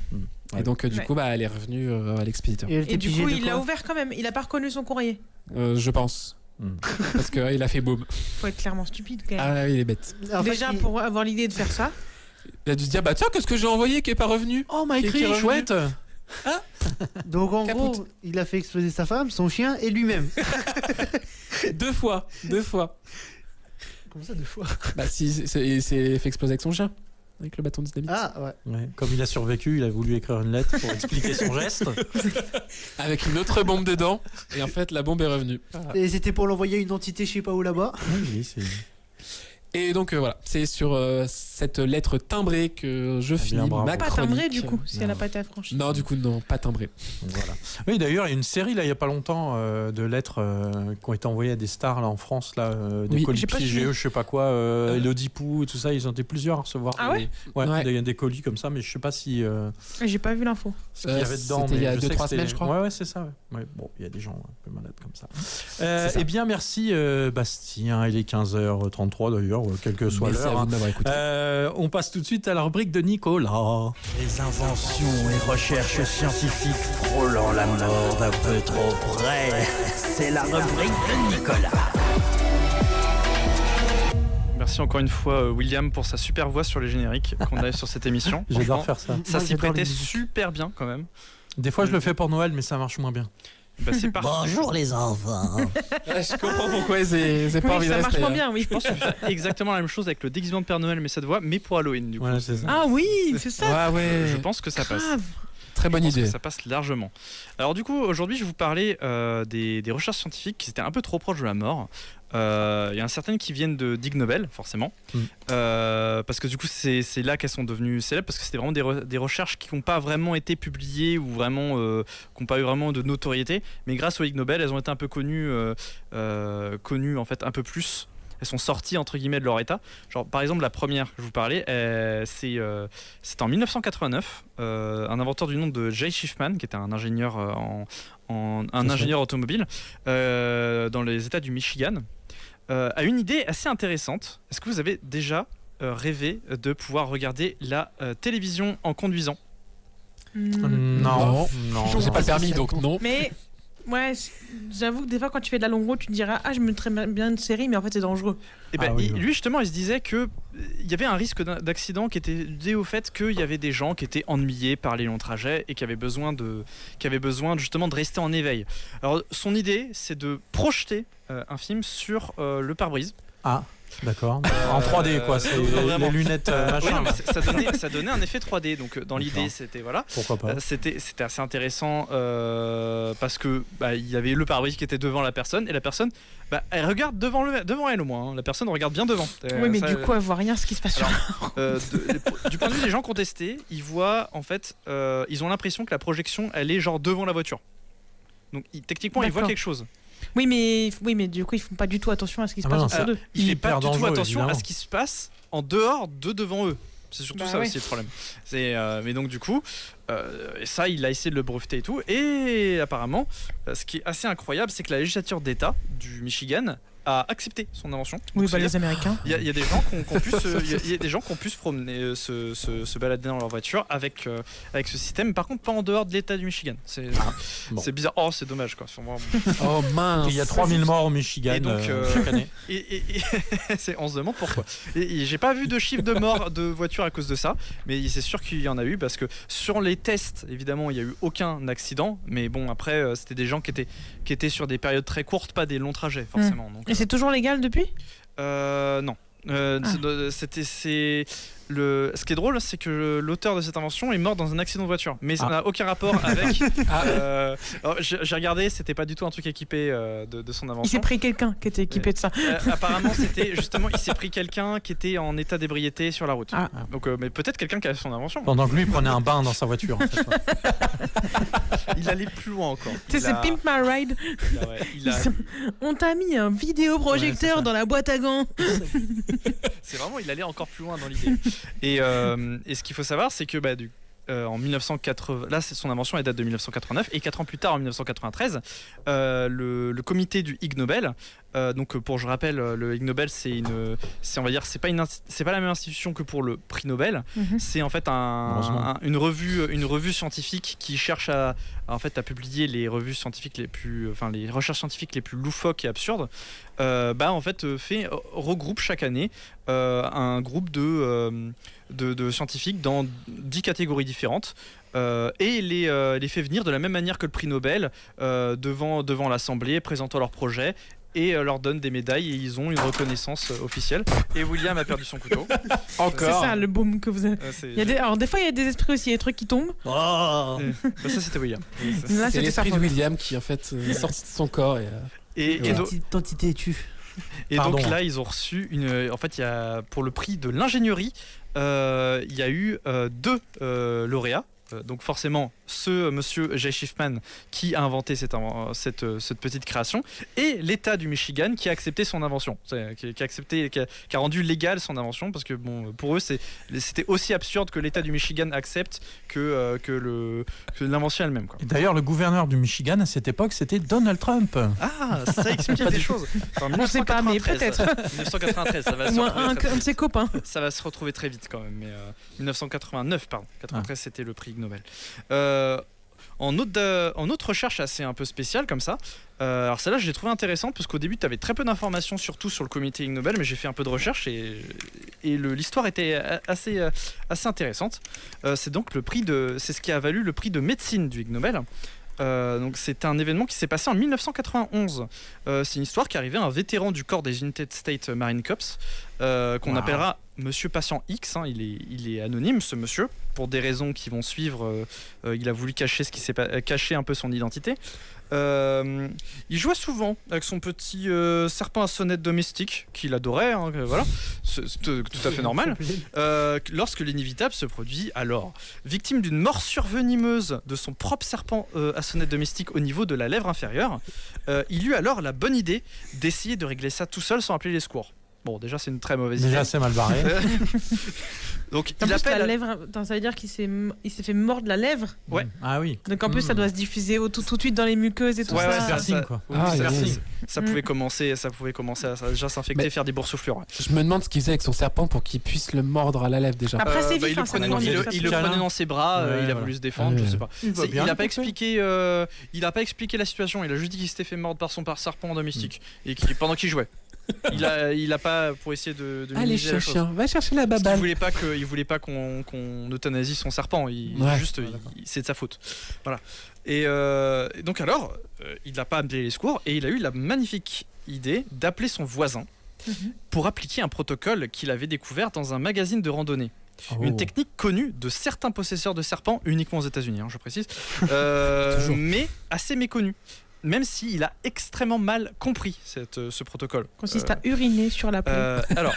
Ouais. Et donc, du Ouais. coup, bah, elle est revenue à l'expéditeur. elle Et était du piégée coup de il l'a quoi? ouvert quand même. Il a pas reconnu son courrier. Je pense. Hmm. Parce qu'il a fait boum. Faut être clairement stupide quand même. Ah, il est bête. En fait, Déjà il- pour avoir l'idée de faire ça. Il a dû se dire, bah tiens, qu'est-ce que j'ai envoyé qui est pas revenu? Oh, m'a Qui est écrit, revenu. chouette. Donc en Capote. gros, il a fait exploser sa femme, son chien et lui-même. Deux fois. Comment ça, 2 fois? Bah si, il s'est fait exploser avec son chien. Avec le bâton de dynamite. Ah ouais. Ouais. Comme il a survécu, il a voulu écrire une lettre pour expliquer son geste. Avec une autre bombe dedans. Et en fait, la bombe est revenue. Et c'était pour l'envoyer à une entité, je sais pas où là-bas. Oui, c'est Et donc voilà, c'est sur cette lettre timbrée que je bien, finis bravo. ma Pas chronique. timbré du coup si elle Non. a pas été affranchie. Non, du coup, non, pas timbré. Voilà. Oui, d'ailleurs, il y a une série là, il y a pas longtemps de lettres qui ont été envoyées à des stars là en France là, des Oui. colis J'ai pas piégés, suivi. je sais pas quoi, Elodie Pou, tout ça, ils ont été plusieurs à recevoir. Ah ouais des colis comme ça, mais je sais pas si J'ai pas vu l'info. ce qu'il y avait dedans. C'était il y a mais je sais 2-3 que c'était- semaines, je crois. Ouais, c'est ça. Ouais. Bon, il y a des gens un peu malades comme ça. C'est ça. Eh bien, merci Bastien. Il est 15h33 d'ailleurs, quelle que soit Merci à l'heure. vous hein. de m'avoir écouté. On passe tout de suite à la rubrique de Nicolas. Les inventions et recherches scientifiques frôlant la mort d'un peu trop près. C'est la rubrique de Nicolas. Merci encore une fois William pour sa super voix sur les génériques qu'on a sur cette émission. J'adore Franchement, faire ça. Ça Moi, s'y j'adore prêtait les musiques. super bien quand même. Des fois, je le fais pour Noël, mais ça marche moins bien. Bah, c'est parti. Bonjour les enfants. Je comprends pourquoi ils n'ont pas Oui, envie de ça marche rester. moins hein. bien, oui. Je pense exactement la même chose avec le déguisement de Père Noël, mais cette voix, mais pour Halloween du coup. Voilà, c'est ça. Ah oui, c'est ça. Ouais, Je pense que ça passe. Grave. Très bonne Je pense que idée. ça passe largement. Alors du coup, aujourd'hui, je vais vous parler des recherches scientifiques qui étaient un peu trop proches de la mort. Il y en a certaines qui viennent de d'Ig Nobel, forcément. Parce que du coup, c'est là qu'elles sont devenues célèbres, parce que c'était vraiment des recherches qui n'ont pas vraiment été publiées ou vraiment, qui n'ont pas eu vraiment de notoriété. Mais grâce au Ig Nobel, elles ont été un peu connues en fait un peu plus. Elles sont sorties entre guillemets de leur état. Genre par exemple la première que je vous parlais, c'est en 1989, un inventeur du nom de Jay Schiffman, qui était un ingénieur ingénieur automobile dans les États du Michigan, a une idée assez intéressante. Est-ce que vous avez déjà rêvé de pouvoir regarder la télévision en conduisant? Hmm. Non, non. J'ai pas le permis, donc non. Mais Ouais, j'avoue que des fois, quand tu fais de la longue route, tu te diras je me mettrais bien une série, mais en fait, c'est dangereux. Et ben, Ah oui, oui. lui justement, il se disait que il y avait un risque d'accident qui était dû au fait qu'il y avait des gens qui étaient ennuyés par les longs trajets et qui avaient besoin justement de rester en éveil. Alors son idée, c'est de projeter un film sur le pare-brise. Ah, d'accord. En 3D, quoi. C'est vraiment. les lunettes Oui, machin. non, mais ça donnait un effet 3D. Donc dans l'idée, D'accord. c'était voilà. Pourquoi pas. C'était assez intéressant parce que il y avait le pare-brise qui était devant la personne et la personne elle regarde devant elle au moins, hein. La personne regarde bien devant. Oui, mais Ça, du coup, elle voit rien ce qui se passe sur du point de vue des gens qui ont testé, ils voient en fait ils ont l'impression que la projection elle est genre devant la voiture. Donc techniquement ils voient D'accord. quelque chose. Oui, mais du coup, ils font pas du tout attention à ce qui se Ah passe bah non, entre ça- eux. Il fait Hyper pas du tout dangereux, attention à évidemment. ce qui se passe en dehors de devant eux. C'est surtout Bah ça ouais. aussi le problème. Mais donc du coup, et ça il a essayé de le breveter et tout. Et apparemment, ce qui est assez incroyable, c'est que la législature d'État du Michigan a accepté son invention. Oui, Donc, c'est-à-dire, les Américains. il y a des gens qui ont pu se promener, se balader dans leur voiture avec ce système. Par contre, pas en dehors de l'État du Michigan. bon. C'est bizarre. Oh, c'est dommage quoi. Enfin, vraiment. Oh mince. Il y a 3000 morts au Michigan Et donc, chaque année. Et on se demande pourquoi. Et j'ai pas vu de chiffre de mort de voiture à cause de ça, mais c'est sûr qu'il y en a eu parce que sur les tests, évidemment, il y a eu aucun accident. Mais bon, après, c'était des gens qui étaient sur des périodes très courtes, pas des longs trajets forcément. Donc, Et c'est toujours légal depuis non. Ce qui est drôle, c'est que l'auteur de cette invention est mort dans un accident de voiture, mais ça n'a aucun rapport avec. Alors, j'ai regardé, c'était pas du tout un truc équipé de son Il invention. s'est pris quelqu'un qui était équipé de ça. Apparemment, c'était justement, il s'est pris quelqu'un qui était en état d'ébriété sur la route. Ah. Donc, mais peut-être quelqu'un qui a son invention. Pendant que lui prenait un bain dans sa voiture. En fait. Il allait plus loin encore. Tu sais, c'est Pimp My Ride. On t'a mis un vidéoprojecteur Ouais, c'est ça. dans la boîte à gants. C'est vraiment, il allait encore plus loin dans l'idée. Et ce qu'il faut savoir, c'est que en 1980, là son invention elle date de 1989 et 4 ans plus tard en 1993, le comité du Ig Nobel, donc pour je rappelle, le Ig Nobel c'est on va dire c'est pas la même institution que pour le prix Nobel. C'est en fait Heureusement. une revue scientifique qui cherche à publier les revues scientifiques les recherches scientifiques les plus loufoques et absurdes. Regroupe chaque année un groupe de scientifiques dans 10 catégories différentes et les fait venir de la même manière que le prix Nobel devant l'Assemblée, présentant leurs projets et leur donne des médailles et ils ont une reconnaissance officielle. Et William a perdu son couteau. C'est ça le boom que vous avez. Alors des fois il y a des esprits aussi, il y a des trucs qui tombent. Ça c'était William. Là, C'est c'était l'esprit ça. de William qui en fait est sorti de son corps et Et Voilà. donc, Entité tue. Pardon. donc là ils ont reçu pour le prix de l'ingénierie, il y a eu 2 lauréats. Donc forcément ce monsieur Jay Schiffman qui a inventé cette petite création et l'État du Michigan qui a accepté son invention, qui a rendu légale son invention parce que bon pour eux c'était aussi absurde que l'État du Michigan accepte que l'invention elle-même quoi. Et d'ailleurs, le gouverneur du Michigan à cette époque, c'était Donald Trump. Ah ça explique des choses. En On sait pas, mais 1993, 1993 ça va se Moins retrouver un de ses copains. ça va se retrouver très vite quand même, mais 1989, pardon. 93, c'était le prix Ig Nobel. En autre recherche assez un peu spéciale comme ça, alors celle-là je l'ai trouvée intéressante parce qu'au début tu avais très peu d'informations surtout sur le comité Ig Nobel, mais j'ai fait un peu de recherche et l'histoire était assez intéressante. C'est donc c'est ce qui a valu le prix de médecine du Ig Nobel. Donc c'est un événement qui s'est passé en 1991. C'est une histoire qui arrivait à un vétéran du corps des United States Marine Corps qu'on appellera Monsieur Patient X. Il est anonyme ce monsieur pour des raisons qui vont suivre. Il a voulu cacher cacher un peu son identité. Il jouait souvent avec son petit serpent à sonnette domestique qu'il adorait, voilà. C'est tout à fait normal. Lorsque l'inévitable se produit alors, victime d'une morsure venimeuse de son propre serpent à sonnette domestique au niveau de la lèvre inférieure, il eut alors la bonne idée d'essayer de régler ça tout seul sans appeler les secours. Bon, déjà, c'est une très mauvaise idée. Déjà, c'est mal barré. Donc, En il plus, la appelle. lèvre, attends, ça veut dire qu'il s'est fait mordre la lèvre. Ouais. Ah oui. Donc en plus, ça doit se diffuser tout de suite dans les muqueuses et tout Ouais, ça. ouais, C'est piercing, quoi. Oui, Ah, c'est yes. piercing. Ça Mm. pouvait commencer à déjà s'infecter, Mais- faire des boursouflures. Ouais. Je me demande ce qu'il faisait avec son serpent pour qu'il puisse le mordre à la lèvre déjà. Après, c'est Bah, vif, il le hein, ça prenait, dépend il du- le- ça il peut- le prenait câlin. dans ses bras, Ouais, il a voilà. voulu se défendre, Ouais. je sais pas. Il va C'est- bien, il a pas le expliqué, il a pas expliqué la situation. Il a juste dit qu'il s'était fait mordre par son serpent domestique et pendant qu'il jouait. Il a pas pour essayer de Allez, minimiser la chose. chien, va chercher la Parce qu'il baballe. voulait pas qu'on euthanasie son serpent. Ouais. C'est de sa faute. Voilà. Et donc alors, il n'a pas appelé les secours et il a eu la magnifique idée d'appeler son voisin Mhm. pour appliquer un protocole qu'il avait découvert dans un magazine de randonnée. Oh. Une technique connue de certains possesseurs de serpents, uniquement aux États-Unis, hein, je précise, Toujours. mais assez méconnue. Même s'il a extrêmement mal compris ce protocole. Consiste à uriner sur la plaie. Alors,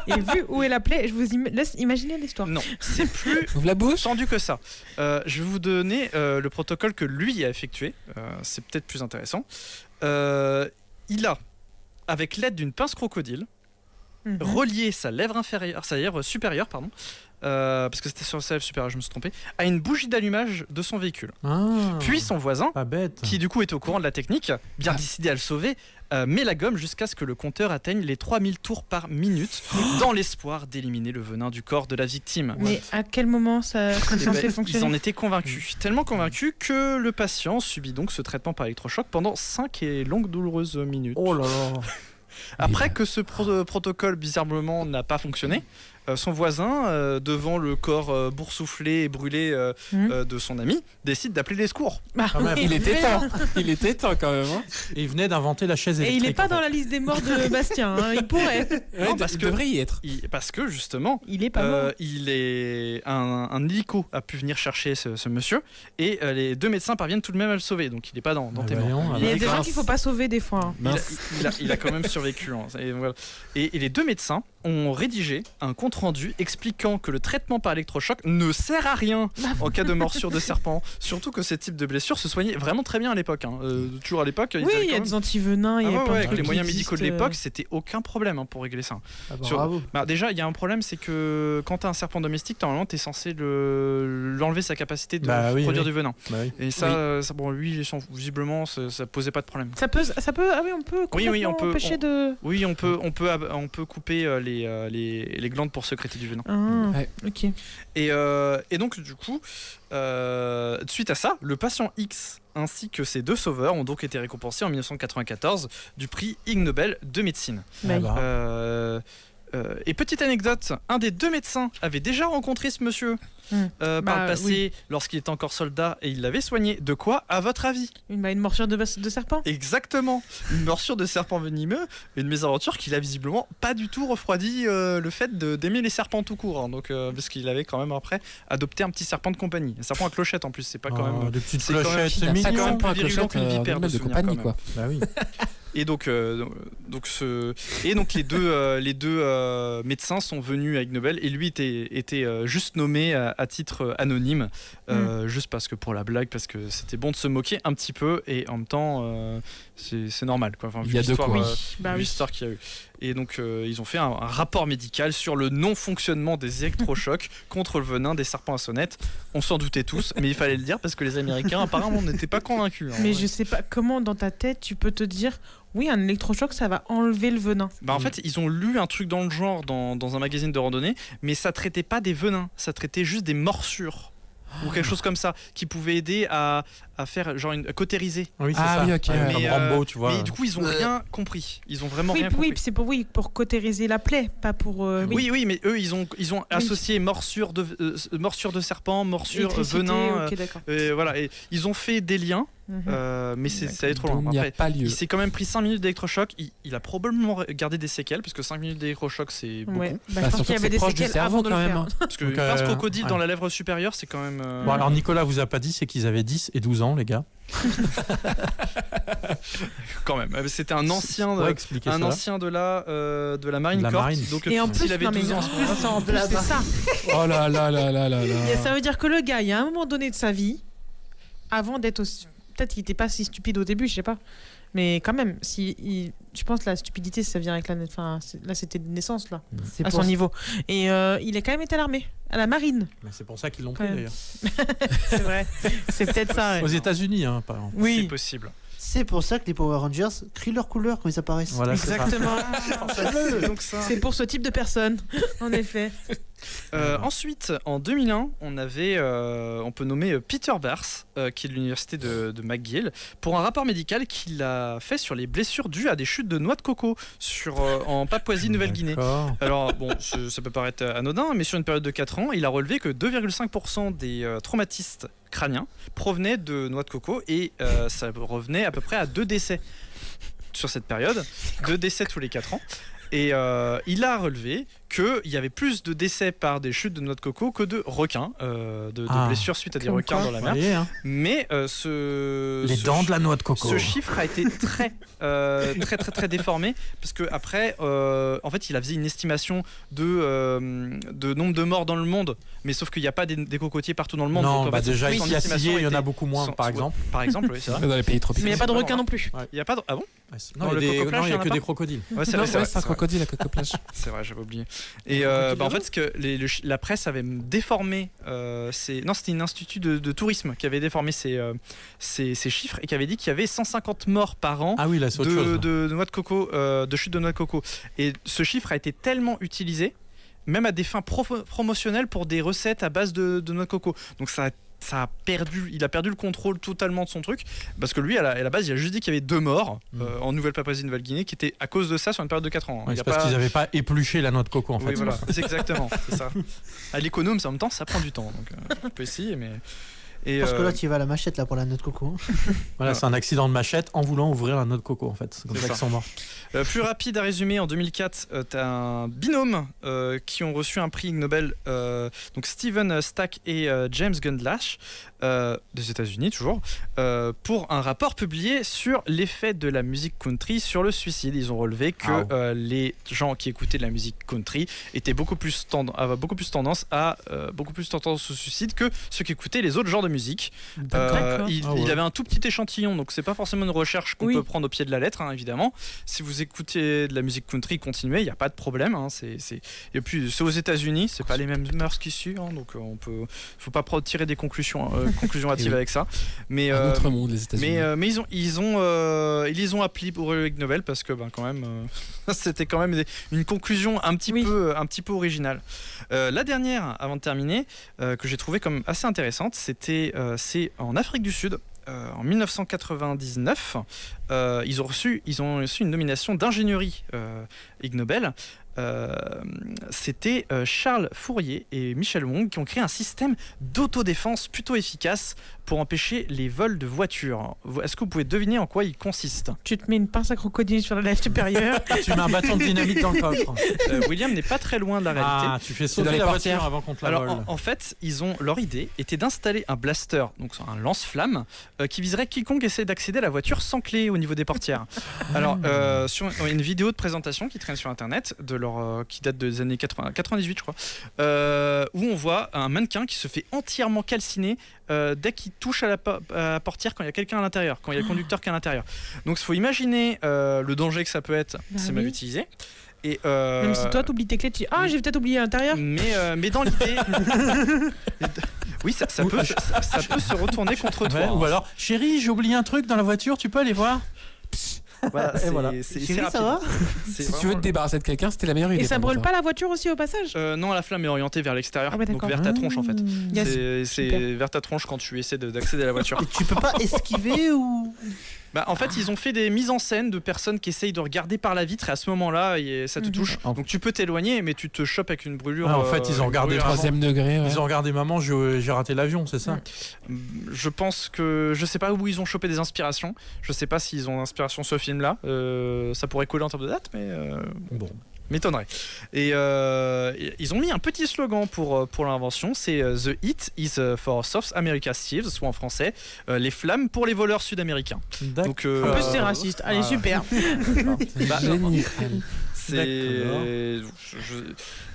Et vu où est la plaie, je vous laisse imaginer l'histoire. non, c'est plus Ouvre la bouche. tendu que ça. Je vais vous donner le protocole que lui a effectué. C'est peut-être plus intéressant. Il a, avec l'aide d'une pince crocodile, Mhm. relié sa lèvre supérieure, pardon, parce que c'était sur sa lèvre supérieure, je me suis trompé, à une bougie d'allumage de son véhicule. Ah, Puis son voisin, pas bête. qui du coup était au courant de la technique, bien Ah. décidé à le sauver, met la gomme jusqu'à ce que le compteur atteigne les 3000 tours par minute, dans l'espoir d'éliminer le venin du corps de la victime. Mais à quel moment ça Eh c'est ben, censé ils fonctionner en étaient convaincus, tellement convaincus que le patient subit donc ce traitement par électrochoc pendant 5 et longues douloureuses minutes. Oh là là. Après que ce protocole bizarrement n'a pas fonctionné, son voisin, devant le corps boursouflé et brûlé de son ami, décide d'appeler les secours. Bah, Quand même. Il était temps. Il était temps quand même. Hein. Et il venait d'inventer la chaise Et électrique. il est pas en dans fait. la liste des morts de Bastien, hein, il pourrait. Ouais, parce il que- devrait y être. Parce que justement, Il est pas mort. un hélico a pu venir chercher ce monsieur et les deux médecins parviennent tout de même à le sauver. Donc il n'est pas dans Ah, tes voyons, morts. Il y a est des quand gens même- qu'il faut pas sauver des fois. hein. Mince. il a quand même survécu. Hein. Et, voilà. Et les deux médecins ont rédigé un compte-rendu expliquant que le traitement par électrochoc ne sert à rien en cas de morsure de serpent. Surtout que ce type de blessure se soignait vraiment très bien à l'époque. Hein. Toujours à l'époque, ils Oui, avaient il y quand a même- des antivenins, il y Ah a ouais, plein ouais, de avec trucs les qui moyens médicaux de existent, l'époque, c'était aucun problème hein, pour régler ça. Ah bah, Sur- bravo. Bah, déjà, il y a un problème, c'est que quand tu as un serpent domestique, normalement, tu es censé l'enlever sa capacité de Bah oui, produire oui. du venin. Bah oui. Et ça, bon, lui, visiblement, ça posait pas de problème. Ça peut, ah oui, on peut Oui, oui, on complètement peut- empêcher de. Oui, on peut couper les glandes pour sécréter du venin. Ah, Ouais. ok. Et donc, du coup, suite à ça, le patient X ainsi que ses deux sauveurs ont donc été récompensés en 1994 du prix Ig Nobel de médecine. Ah Bah, bah. Et petite anecdote, un des deux médecins avait déjà rencontré ce monsieur par Bah, le passé oui. lorsqu'il était encore soldat et il l'avait soigné. De quoi, à votre avis? Une morsure de serpent. Exactement, une morsure de serpent venimeux, une mésaventure qui l'a visiblement pas du tout refroidi le fait d'aimer les serpents tout court, hein. Donc parce qu'il avait quand même après adopté un petit serpent de compagnie, un serpent à clochette en plus, c'est pas quand Oh, même. des petites c'est quand même- clochettes, c'est il a pas mignon. quand même Pas un plus virulent clochette, qu'une vipère animal de souvenir, compagnie quand quoi. Bah oui. Et donc les deux médecins sont venus à Ig Nobel et lui était juste nommé à titre anonyme, juste parce que pour la blague, parce que c'était bon de se moquer un petit peu et en même temps c'est normal quoi. Enfin, Il vu y a de l'histoire, quoi. Bah vu oui. l'histoire qu'il y a eu. Et donc ils ont fait un rapport médical sur le non-fonctionnement des électrochocs contre le venin des serpents à sonnette. On s'en doutait tous, mais il fallait le dire parce que les Américains apparemment n'étaient pas convaincus. hein. Mais je sais pas comment dans ta tête tu peux te dire oui, un électrochoc ça va enlever le venin. Bah en fait, ils ont lu un truc dans le genre dans un magazine de randonnée, mais ça traitait pas des venins, ça traitait juste des morsures ou quelque chose comme ça qui pouvait aider à faire genre à cautériser. Oui, c'est Ah ça. oui, ok. Ouais, comme Mais, Rambo, tu vois. Mais du coup, ils ont rien compris. Ils ont vraiment Oui, rien compris. oui, c'est pour cautériser la plaie, pas pour. Oui, mais eux, ils ont associé morsure de serpent, morsure, Électricité, venin. ok, d'accord. Voilà, et ils ont fait des liens, Mhm. mais ça allait trop loin. Il n'y a Après, pas lieu. il s'est quand même pris 5 minutes d'électrochoc. Il a probablement gardé des séquelles, parce que 5 minutes d'électrochoc, c'est beaucoup. Ouais. Bah, Bah, je pense surtout qu'il y que avait c'est des proche du séquelles cerveau avant de quand le même. faire. hein. Parce qu'une Donc, pince crocodile ouais. dans la lèvre supérieure, c'est quand même. Bon, alors Nicolas vous a pas dit, c'est qu'ils avaient 10 et 12 ans, les gars. Quand même. C'était un ancien, Ouais, expliquer un ça. ancien de la Marine De la Corps. Marine. Donc, Et en plus, s'il avait non, mais 12 ans, à ce moment-là, attends, en plus, c'est ça. Oh là là là là là là. Et ça veut dire que le gars, il y a un moment donné de sa vie, avant d'être aussi. Peut-être qu'il n'était pas si stupide au début, je sais pas. Mais quand même, je pense que la stupidité, ça vient avec là, c'était de naissance, là, C'est à pour son niveau. Et il a quand même été à l'armée, à la marine. Mais c'est pour ça qu'ils l'ont pris Ouais. d'ailleurs. C'est vrai. C'est peut-être ça. Aux ouais. États-Unis, hein, par exemple. C'est Oui, possible. C'est pour ça que les Power Rangers crient leurs couleurs quand ils apparaissent. Voilà, c'est ça. exactement. Donc ça. C'est pour ce type de personne, en effet. Ensuite, en 2001, on peut nommer Peter Barth, qui est de l'université de McGill, pour un rapport médical qu'il a fait sur les blessures dues à des chutes de noix de coco en Papouasie-Nouvelle-Guinée. D'accord. Alors, bon, ça peut paraître anodin, mais sur une période de 4 ans, il a relevé que 2,5% des traumatistes crâniens provenaient de noix de coco et ça revenait à peu près à 2 décès sur cette période, 2 décès tous les 4 ans. Et il a relevé qu'il y avait plus de décès par des chutes de noix de coco que de requins, de blessures suite à des Comme requins quoi. dans la mer. Vous voyez, hein. Mais Les dents de la noix de coco. ce chiffre a été très déformé parce que après, en fait, il a fait une estimation de nombre de morts dans le monde, mais sauf qu'il n'y a pas des cocotiers partout dans le monde. Non, donc, en bah fait, déjà son ici à estimation Sillé, il y en a était beaucoup moins, par exemple. Par exemple, oui, c'est vrai. Dans les pays tropicaux. Mais il n'y a pas de c'est requin marrant. non plus. Il y a pas de... Ah bon? Non, Dans il y a le des- coco-plage, non, il y il y a en a que pas des crocodiles. Ouais, c'est Non, vrai, c'est un crocodile à coco-plage. C'est vrai, j'avais oublié. Et en fait, ce que la presse avait déformé, c'était un institut de tourisme qui avait déformé ces chiffres et qui avait dit qu'il y avait 150 morts par an Ah oui, là, c'est autre chose. de noix de coco, de chute de noix de coco. Et ce chiffre a été tellement utilisé, même à des fins promotionnelles pour des recettes à base de noix de coco. Donc il a perdu le contrôle totalement de son truc parce que lui à la base il a juste dit qu'il y avait 2 morts en Nouvelle-Papouasie-Nouvelle-Guinée qui étaient à cause de ça sur une période de 4 ans. Ouais, Il y c'est a parce pas- qu'ils n'avaient pas épluché la noix de coco en fait. Oui, voilà, c'est exactement, c'est ça. À l'économe, en même temps, ça prend du temps. Donc, tu peux essayer, mais. Et, Parce que là, tu vas à la machette là pour la noix de coco. Voilà, c'est un accident de machette en voulant ouvrir la noix de coco en fait. C'est comme C'est ça ça. qu'ils sont morts. plus rapide à résumer, en 2004, tu as un binôme qui ont reçu un prix Nobel, donc Stephen Stack et James Gundlach, des États-Unis toujours, pour un rapport publié sur l'effet de la musique country sur le suicide. Ils ont relevé que les gens qui écoutaient de la musique country avaient beaucoup plus tendance au suicide que ceux qui écoutaient les autres genres de musique. D'accord. Il avait un tout petit échantillon, donc c'est pas forcément une recherche qu'on Oui. peut prendre au pied de la lettre, hein, évidemment. Si vous écoutez de la musique country, continuez, il n'y a pas de problème. Hein, et puis c'est aux États-Unis, c'est pas les mêmes mœurs qu'ici, hein, donc faut pas tirer des conclusions hâtives avec ça. Mais Un autre monde, les États-Unis. mais ils les ont appelés pour le Ig Nobel parce que quand même c'était quand même une conclusion un petit peu originale. La dernière avant de terminer que j'ai trouvé comme assez intéressante, c'est en Afrique du Sud. En 1999, ils ont reçu une nomination d'ingénierie Ig Nobel. C'était Charles Fourier et Michel Wong qui ont créé un système d'autodéfense plutôt efficace pour empêcher les vols de voitures. Est-ce que vous pouvez deviner en quoi il consiste? Tu te mets une pince à crocodile sur la lèvre supérieure. Tu mets un bâton de dynamite dans le coffre. William n'est pas très loin de la réalité. Ah, tu fais dans sauter les la portières. voiture avant qu'on te la Alors vole. en fait, leur idée était d'installer un blaster, donc un lance-flamme, qui viserait quiconque essaie d'accéder à la voiture sans clé au niveau des portières. Alors sur une vidéo de présentation qui traîne sur internet, qui date des années 98 je crois, où on voit un mannequin qui se fait entièrement calciner dès qu'il touche à la portière quand il y a quelqu'un à l'intérieur, quand il y a le conducteur qui est à l'intérieur. Donc il faut imaginer le danger que ça peut être, c'est mal oui. utilisé. Et, Même si toi t'oublies tes clés, tu dis ah j'ai peut-être oublié à l'intérieur. mais dans l'idée, oui, ça peut se retourner contre toi. Ouais, ou alors, chérie, j'ai oublié un truc dans la voiture, tu peux aller voir. Voilà, Et voilà. c'est Chérie, rapide. ça va C'est Si tu veux vraiment- te débarrasser de quelqu'un, c'était la meilleure idée. Et ça pour brûle moi, pas la voiture aussi au passage. Non, la flamme est orientée vers l'extérieur, Ah ouais, donc d'accord. vers ta tronche en fait. Yes. C'est Super. vers ta tronche quand tu essaies d'accéder à la voiture. Et tu peux pas esquiver ou. En fait, ils ont fait des mises en scène de personnes qui essayent de regarder par la vitre et à ce moment-là, ça te Mhm. touche. Oh. Donc tu peux t'éloigner, mais tu te chopes avec une brûlure. Ah, en fait, ils ont une regardé brûlure le avant. Troisième degré. ouais. Ils ont regardé maman, j'ai raté l'avion, c'est ça? Je pense que je sais pas où ils ont chopé des inspirations. Je sais pas s'ils ont inspiration ce film-là. Ça pourrait coller en termes de date, mais Bon. m'étonnerait. Et ils ont mis un petit slogan pour l'invention, c'est The Heat is for South America Thieves, soit en français, les flammes pour les voleurs sud-américains. D'accord. Donc En plus c'est raciste. Allez Ah. super. bah, Génial.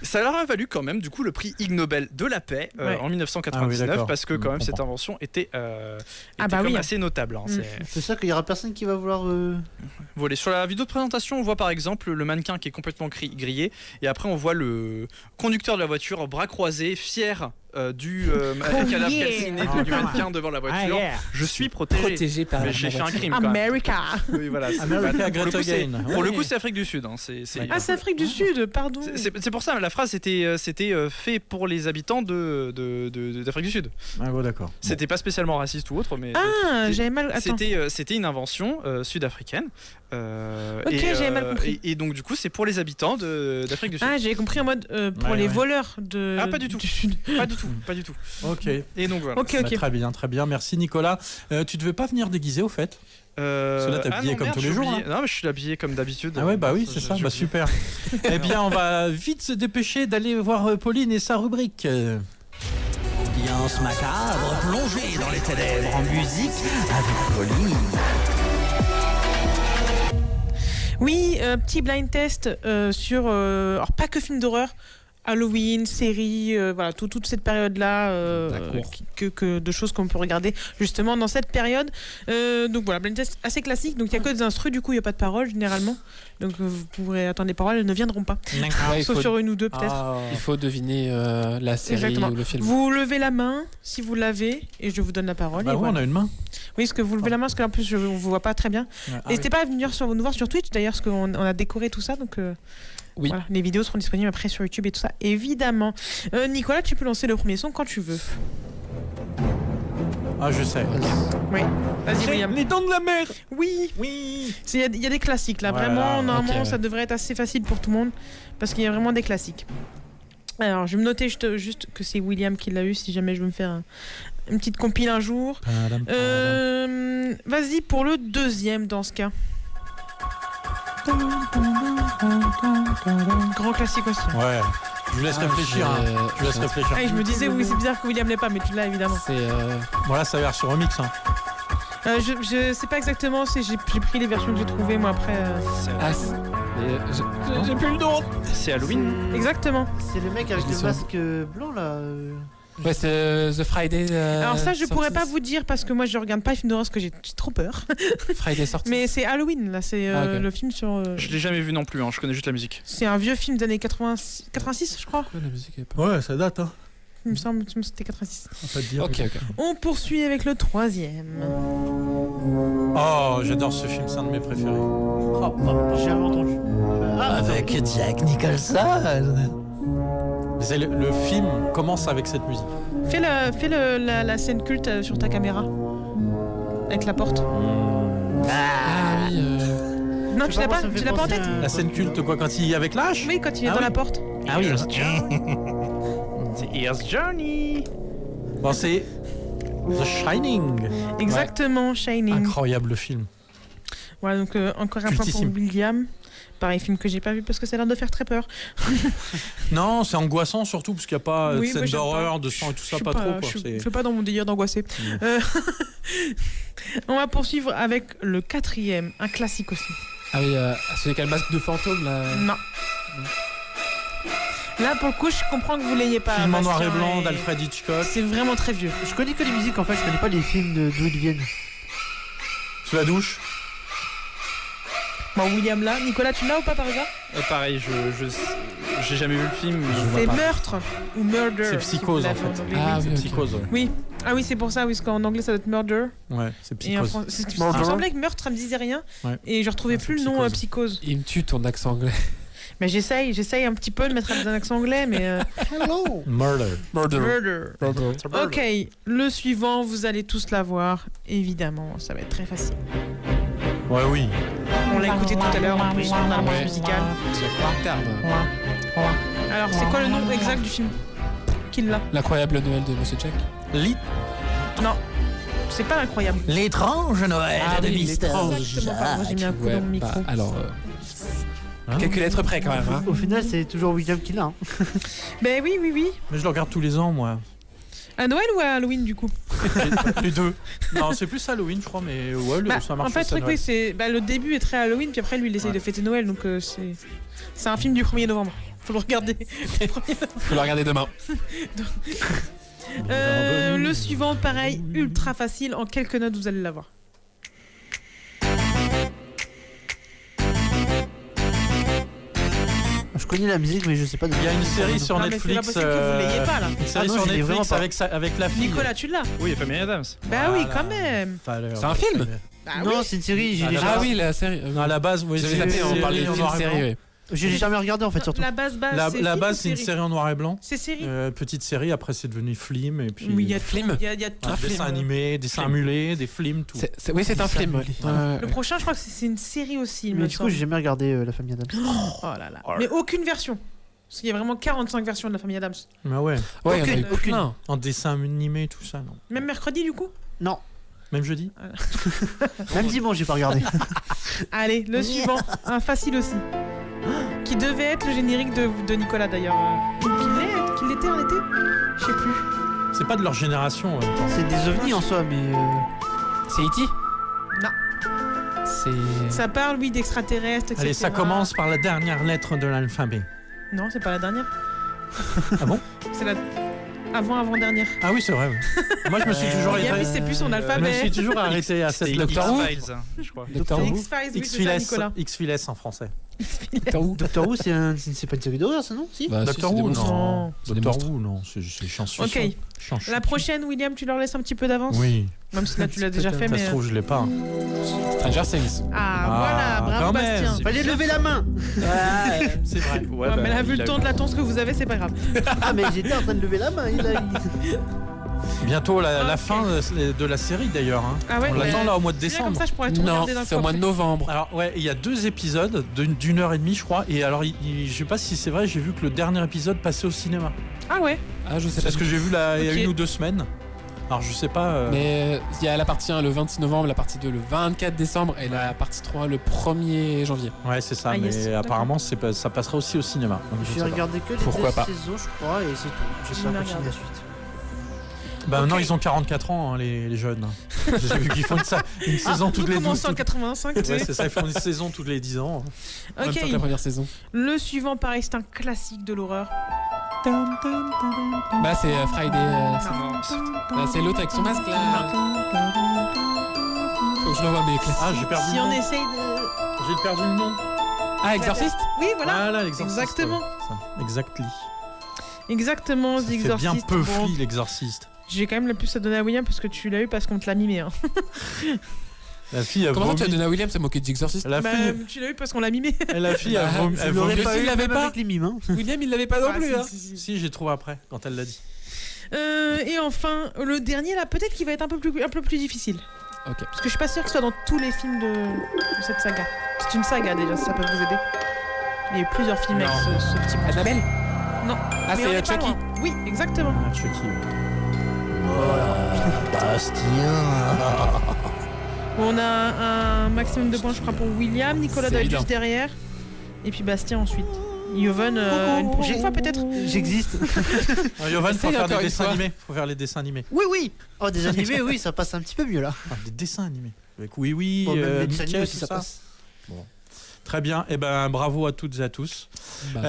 Ça leur a valu quand même du coup le prix Ig Nobel de la paix en 1999 d'accord. parce que quand même cette comprends. invention était assez notable. Hein, C'est ça qu'il y aura personne qui va vouloir. Voilà. Sur la vidéo de présentation, on voit par exemple le mannequin qui est complètement grillé et après on voit le conducteur de la voiture, bras croisés, fier du cadavre calciné du mannequin devant la voiture. Je suis protégé par mais j'ai fait un crime. Quand même. America. Oui, voilà, America pour le Great coup, c'est- Again. Pour le coup, Ouais. c'est Afrique du Sud. Hein. C'est C'est Afrique du Sud, pardon. c'est pour ça la phrase c'était fait pour les habitants d'Afrique du Sud. Ah bon, d'accord. C'était pas spécialement raciste ou autre, mais Ah, j'avais mal. Attends. c'était une invention sud-africaine. Ok, j'avais mal compris. Et donc du coup, c'est pour les habitants d'Afrique du Sud. Ah, j'avais compris en mode pour Ouais, les ouais. voleurs de. Ah, pas du tout. du Sud. Pas du tout. Ok. Et donc voilà. Ok, Bah, ok. très bien. Merci Nicolas. Tu devais pas venir déguisé au fait? Cela t'es habillé non, comme merde, tous les j'ai jours, oublié. Non, mais je suis habillé comme d'habitude. Ah ouais, bah oui, c'est ça. J'ai Bah oublié. super. Eh bien, on va vite se dépêcher d'aller voir Pauline et sa rubrique. Ambiance macabre, plongée dans les ténèbres en musique avec Pauline. Oui, petit blind test sur. Alors, pas que films d'horreur. Halloween, séries, voilà, toute cette période-là D'accord. que de choses qu'on peut regarder justement dans cette période. Donc voilà, blind test assez classique. Donc il n'y a que des instrus, du coup il n'y a pas de paroles généralement. Donc vous pourrez attendre les paroles, elles ne viendront pas. Ouais, il Sauf faut- sur une ou deux peut-être. Ah. Il faut deviner la série Exactement. ou le film. Vous levez la main si vous l'avez et je vous donne la parole. Bah et ouais, voilà. on a une main. Oui, parce que vous levez la main, parce qu'en plus je ne vous vois pas très bien. Ah N'hésitez pas à venir nous voir sur Twitch d'ailleurs, parce qu'on a décoré tout ça. Donc Oui. voilà, les vidéos seront disponibles après sur YouTube et tout ça, évidemment. Nicolas, tu peux lancer le premier son quand tu veux. Ah, je sais. Oui, vas-y William. Les dents de la mer. Oui, Oui. il y a des classiques là, Voilà, vraiment, normalement ok. ça devrait être assez facile pour tout le monde, parce qu'il y a vraiment des classiques. Alors, je vais me noter juste que c'est William qui l'a eu, si jamais je veux me faire une petite compile un jour. Vas-y pour le deuxième dans ce cas. Grand classique aussi. Ouais. Je vous laisse réfléchir. Hein. Je vous laisse réfléchir. Ah, et je me disais, oui, c'est bizarre que William l'ait pas, mais tu l'as évidemment. C'est Voilà, ça version remix. Hein. Je sais pas exactement, j'ai pris les versions que j'ai trouvées moi après. j'ai plus le nom. C'est Halloween. Exactement. C'est le mec avec Je le dis masque blanc là. Ouais, c'est The Friday. Alors ça, je pourrais pas Sorties. vous dire parce que moi je regarde pas les films d'horreur parce que j'ai trop peur. Friday sorti. Mais c'est Halloween là, c'est Ah, ok. le film sur. Je l'ai jamais vu non plus. Hein. Je connais juste la musique. C'est un vieux film des années 86, je crois. Pourquoi la musique est pas. Ouais, ça date. Hein. Il me semble que c'était 86. On va pas te dire. Ok, ok. On poursuit avec le troisième. Oh, j'adore ce film, c'est un de mes préférés. J'ai jamais entendu. Ah, Avec Jack Nicholson. Le film commence avec cette musique. Fais la scène culte sur ta caméra. Avec la porte. Ah oui. Non, Je tu sais l'as moi, pas, ça me fait tu l'as pas en penser tête à- La scène culte, quoi, quand il est avec l'âge. Oui, quand il est Ah dans oui. la porte. Ah oui. C'est Here's Johnny. Bon, c'est The Shining. Exactement, Shining. Incroyable film. Voilà, donc encore un point pour Cultissime. William. Pareil, film que j'ai pas vu parce que ça a l'air de faire très peur. Non, c'est angoissant surtout parce qu'il n'y a pas Oui, de moi, scène j'aime d'horreur, pas. de sang et tout Je ça, suis pas trop. Quoi. Je C'est- suis pas dans mon délire d'angoisser. On va poursuivre avec le quatrième, un classique aussi. Ah oui, celui qui a le masque de fantôme là. Non. Là, pour le coup, je comprends que vous l'ayez pas. Film en noir et Bastien, blanc et d'Alfred Hitchcock. C'est vraiment très vieux. Je connais que les musiques en fait, je connais pas les films d'où ils viennent. Sous la douche. Bon, William là. Nicolas, tu l'as ou pas par hasard? Pareil, j'ai jamais vu le film. mais je vois C'est pas. Meurtre ou Murder. C'est Psychose, si vous en l'avez fait. anglais, Ah oui. oui, ok. Psychose. Ouais, Oui. Ah oui, c'est pour ça, oui, parce qu'en anglais ça doit être Murder. Ouais, c'est Et en Psychose. français, il Murder. me semblait que Meurtre ça me disait rien. Ouais. Et je retrouvais Ah, plus le c'est nom Psychose. Psychose. Il me tue ton accent anglais. Mais j'essaye un petit peu de mettre un accent anglais, mais. Murder. Murder. Ok, le suivant, vous allez tous l'avoir. Évidemment, ça va être très facile. Ouais, oui. On l'a écouté tout à l'heure en plus, dans la branche Ouais. musicale. C'est quoi interne. Alors, c'est quoi le nom exact du film? Qui l'a? L'incroyable Noël de Monsieur Jack. Non, c'est pas incroyable. L'étrange Noël Ah de oui, Mister l'étrange. Exactement, pardon, j'ai mis un coup Ouais, dans mon micro. bah, alors, Hein quelques lettres près quand même. Hein. Au final, c'est toujours William qui l'a. Hein. Ben oui. Mais je le regarde tous les ans, moi. À Noël ou à Halloween du coup? Les deux. Non, c'est plus Halloween, je crois, mais ouais, ça marche. En fait, aussi à le truc, oui, Noël. le début est très Halloween, puis après, lui, il essaye de fêter Noël, donc c'est un film du 1er novembre. Faut le regarder. Faut le regarder demain. Le suivant, pareil, ultra facile. En quelques notes, vous allez l'avoir. Je connais la musique, mais je sais pas de Il y a une série sur Non, mais c'est pas Netflix. possible que vous l'ayez pas, là. Une série non, sur je l'ai vraiment Netflix pas. avec la fille. Nicolas, tu l'as? Oui, Family Adams. Bah oui, quand même. C'est un film Bah non, oui. c'est une série, j'ai Ah, déjà... Ah oui, la série. Non, à la base, oui, J'avais zappé, on parlait de film série. Ouais. Je l'ai jamais regardé en fait, surtout. La base, La film base, ou c'est une série en noir et blanc. C'est série. Petite série, après c'est devenu film et puis Oui, il y a Film. Il y a tout. un film. dessin animé, dessin Film. emulé, des films, tout. Oui, c'est un film. Ouais. Le prochain, je crois que c'est une série aussi. il Mais me du coup, semble. j'ai jamais regardé La Famille Adams. Oh là là. Mais aucune version. Parce qu'il y a vraiment 45 versions de la famille Adams. Mais ouais, Ouais, il y en a eu Aucune. plein. en dessin animé, tout ça, non. Même mercredi, du coup. Non, Même jeudi. même dimanche, j'ai pas regardé. Allez, le suivant. Un facile aussi. Qui devait être le générique de Nicolas d'ailleurs. Qu'il l'était en été. Je sais plus. C'est pas de leur génération en même temps. C'est des ovnis en soi, mais. C'est E.T. Non. C'est. Ça parle, oui, d'extraterrestres, etc. Allez, ça commence par la dernière lettre de l'alphabet. Non, c'est pas la dernière. Ah bon? C'est la avant-dernière. Ah oui, c'est vrai. Ouais. Moi, je me suis toujours Liam, il sait plus son je me alphabet. suis toujours arrêté à cette C'était lettre. Doctor Who. X-Files, je crois. Doctor Who. X-Files, oui, c'est ça, Nicolas. X-Files en français. Doctor Who. Doctor Who, c'est pas une série d'horreur, ça, non? Si. Bah, si, Doctor c'est des Who, monstres. non. C'est des Doctor monstres. Who, non. C'est chanson. Ok. La prochaine, William, tu leur laisses un petit peu d'avance. Oui. Même si là, tu l'as déjà fait, Ça mais. se trouve, je l'ai pas. Stranger Things. Ah, voilà, bravo quand même. Bastien. Fallait lever la main. C'est vrai. Ouais, mais là, vu le temps de latence que vous avez, c'est pas grave. Ah, mais j'étais en train de lever la main. Bientôt la Ok. fin de la série d'ailleurs. Hein. Ah ouais, On l'attend ouais. là au mois de C'est bien comme décembre. ça, je pourrais tout Non, regarder d'un c'est au coup mois de après. novembre. Alors ouais, il y a 2 épisodes d'une heure et demie, je crois. Et alors, je sais pas si c'est vrai, j'ai vu que le dernier épisode passait au cinéma. Ah ouais. Ah, je sais C'est pas. parce que j'ai vu là, il y a Ok. 1 ou 2 semaines. Alors je sais pas. Mais il y a la partie 1 le 26 novembre, la partie 2 le 24 décembre et la partie 3 le 1er janvier. Ouais, c'est ça. Ah, mais yes, d'accord. apparemment, ça passera aussi au cinéma. Donc, je J'ai sais pas. regardé que les Pourquoi 2 pas. saisons, je crois, et c'est tout. J'ai J'ai pas jamais continué regardé. la suite. Bah maintenant, Ok. ils ont 44 ans, hein, les jeunes. J'ai vu qu'ils font une saison toutes les 12. commencé en 85, tu Ouais, sais. c'est ça, ils font une saison toutes les 10 ans. En même temps que la Ok. première saison. Le suivant, pareil, c'est un classique de l'horreur. Bah, c'est Friday. C'est l'autre avec son masque là. Faut que je le vois, mais classique. Ah, j'ai perdu Si le on nom. essaye de. J'ai perdu le nom. Ah, Exorcist. Oui, voilà. Voilà, l'exorciste. Exactement. ouais, ça. Exactly. Exactement, Ça The fait Exorcist. bien peu Bon, fli, l'exorciste. j'ai quand même le plus à donner à William parce que tu l'as eu parce qu'on te l'a mimé. Hein. La fille a Comment ça, tu as vomi. donné à William, c'est moqué d'Exorcist? La Bah, fille, tu l'as eu parce qu'on l'a mimé. la fille a Bah, vomi. je elle l'aurais vomit. pas eu, l'avait même pas. avec les mimes, hein. William, il l'avait pas non Ah, plus. si, Hein. si, si. Si, j'ai trouvé après, quand elle l'a dit. Et enfin, le dernier là, peut-être qu'il va être un peu plus difficile. Ok. Parce que je suis pas sûre que ce soit dans tous les films de cette saga. C'est une saga déjà, si ça peut vous aider. Il y a eu plusieurs films avec ce petit monstre. Annabelle. Non. Ah, Mais on c'est est pas Chucky. loin. Oui, exactement. Ah, Chucky, ouais. On a un maximum de points, je crois, pour William. Nicolas C'est doit être évident. juste derrière. Et puis Bastien ensuite. Yoven, une prochaine fois peut-être. J'existe. Ah, Yovan, faut Essaye faire encore des une dessins fois. animés. Faut faire les dessins animés. Oui, oui. Oh, des animés, oui, ça passe un petit peu mieux là. Ah, des dessins animés. Avec oui, Bon, même les dessins Mickey, animés aussi, tout ça ça. passe. Très bien. Eh ben, bravo à toutes et à tous. Bah,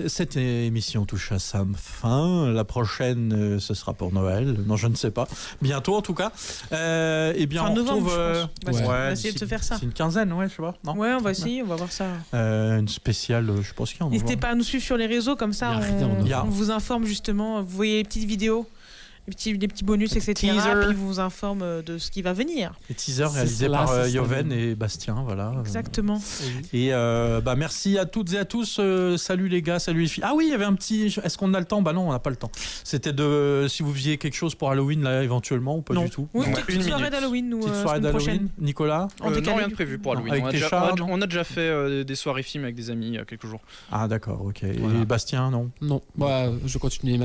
Cette émission touche à sa fin. La prochaine, ce sera pour Noël. Non, je ne sais pas. Bientôt, en tout cas. Eh bien, Fin on novembre, retrouve. je pense. Ouais. On va essayer de c'est- se faire ça. C'est une quinzaine, ouais, je sais pas. Non. Ouais, on va essayer, on va voir ça. Une spéciale, je pense qu'il y en a. N'hésitez pas à nous suivre sur les réseaux, comme ça Y a rien, on, y a- on vous informe justement. Vous voyez les petites vidéos, les petits bonus, etc. teaser. Puis on vous informe de ce qui va venir. Les teasers C'est réalisés cela, par c'est ça. Yoven et Bastien, voilà. Exactement. Et bah merci à toutes et à tous. Salut les gars, salut les filles. Ah oui, il y avait un petit. Est-ce qu'on a le temps? Bah non, on n'a pas le temps. C'était de si vous faisiez quelque chose pour Halloween là éventuellement ou pas Non. du tout. Oui, Non, petite une soirée minute. d'Halloween, nous, Petite soirée semaine prochaine. d'Halloween. Nicolas. En Non, décalé, rien de du prévu pour Non, Halloween. avec On a, tes déjà, chats, on a- non on a déjà fait des soirées films avec des amis il y a quelques jours. Ah d'accord, ok. Voilà. Et Bastien, non. non. Bah, je continue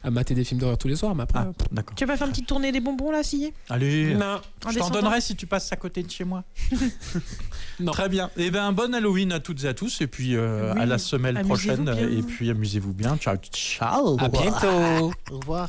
à mater des films d'horreur tous les soirs, mais après. Ah d'accord. Tu vas pas faire une petite tournée des bonbons là, Sillé? Allez. Non. En Je t'en descendant donnerai si tu passes à côté de chez moi. Non. Très bien. Et ben bon Halloween à toutes et à tous et puis Oui. à la semaine Amusez-vous prochaine bien. et puis amusez-vous bien. Ciao ciao. À bientôt. Au revoir.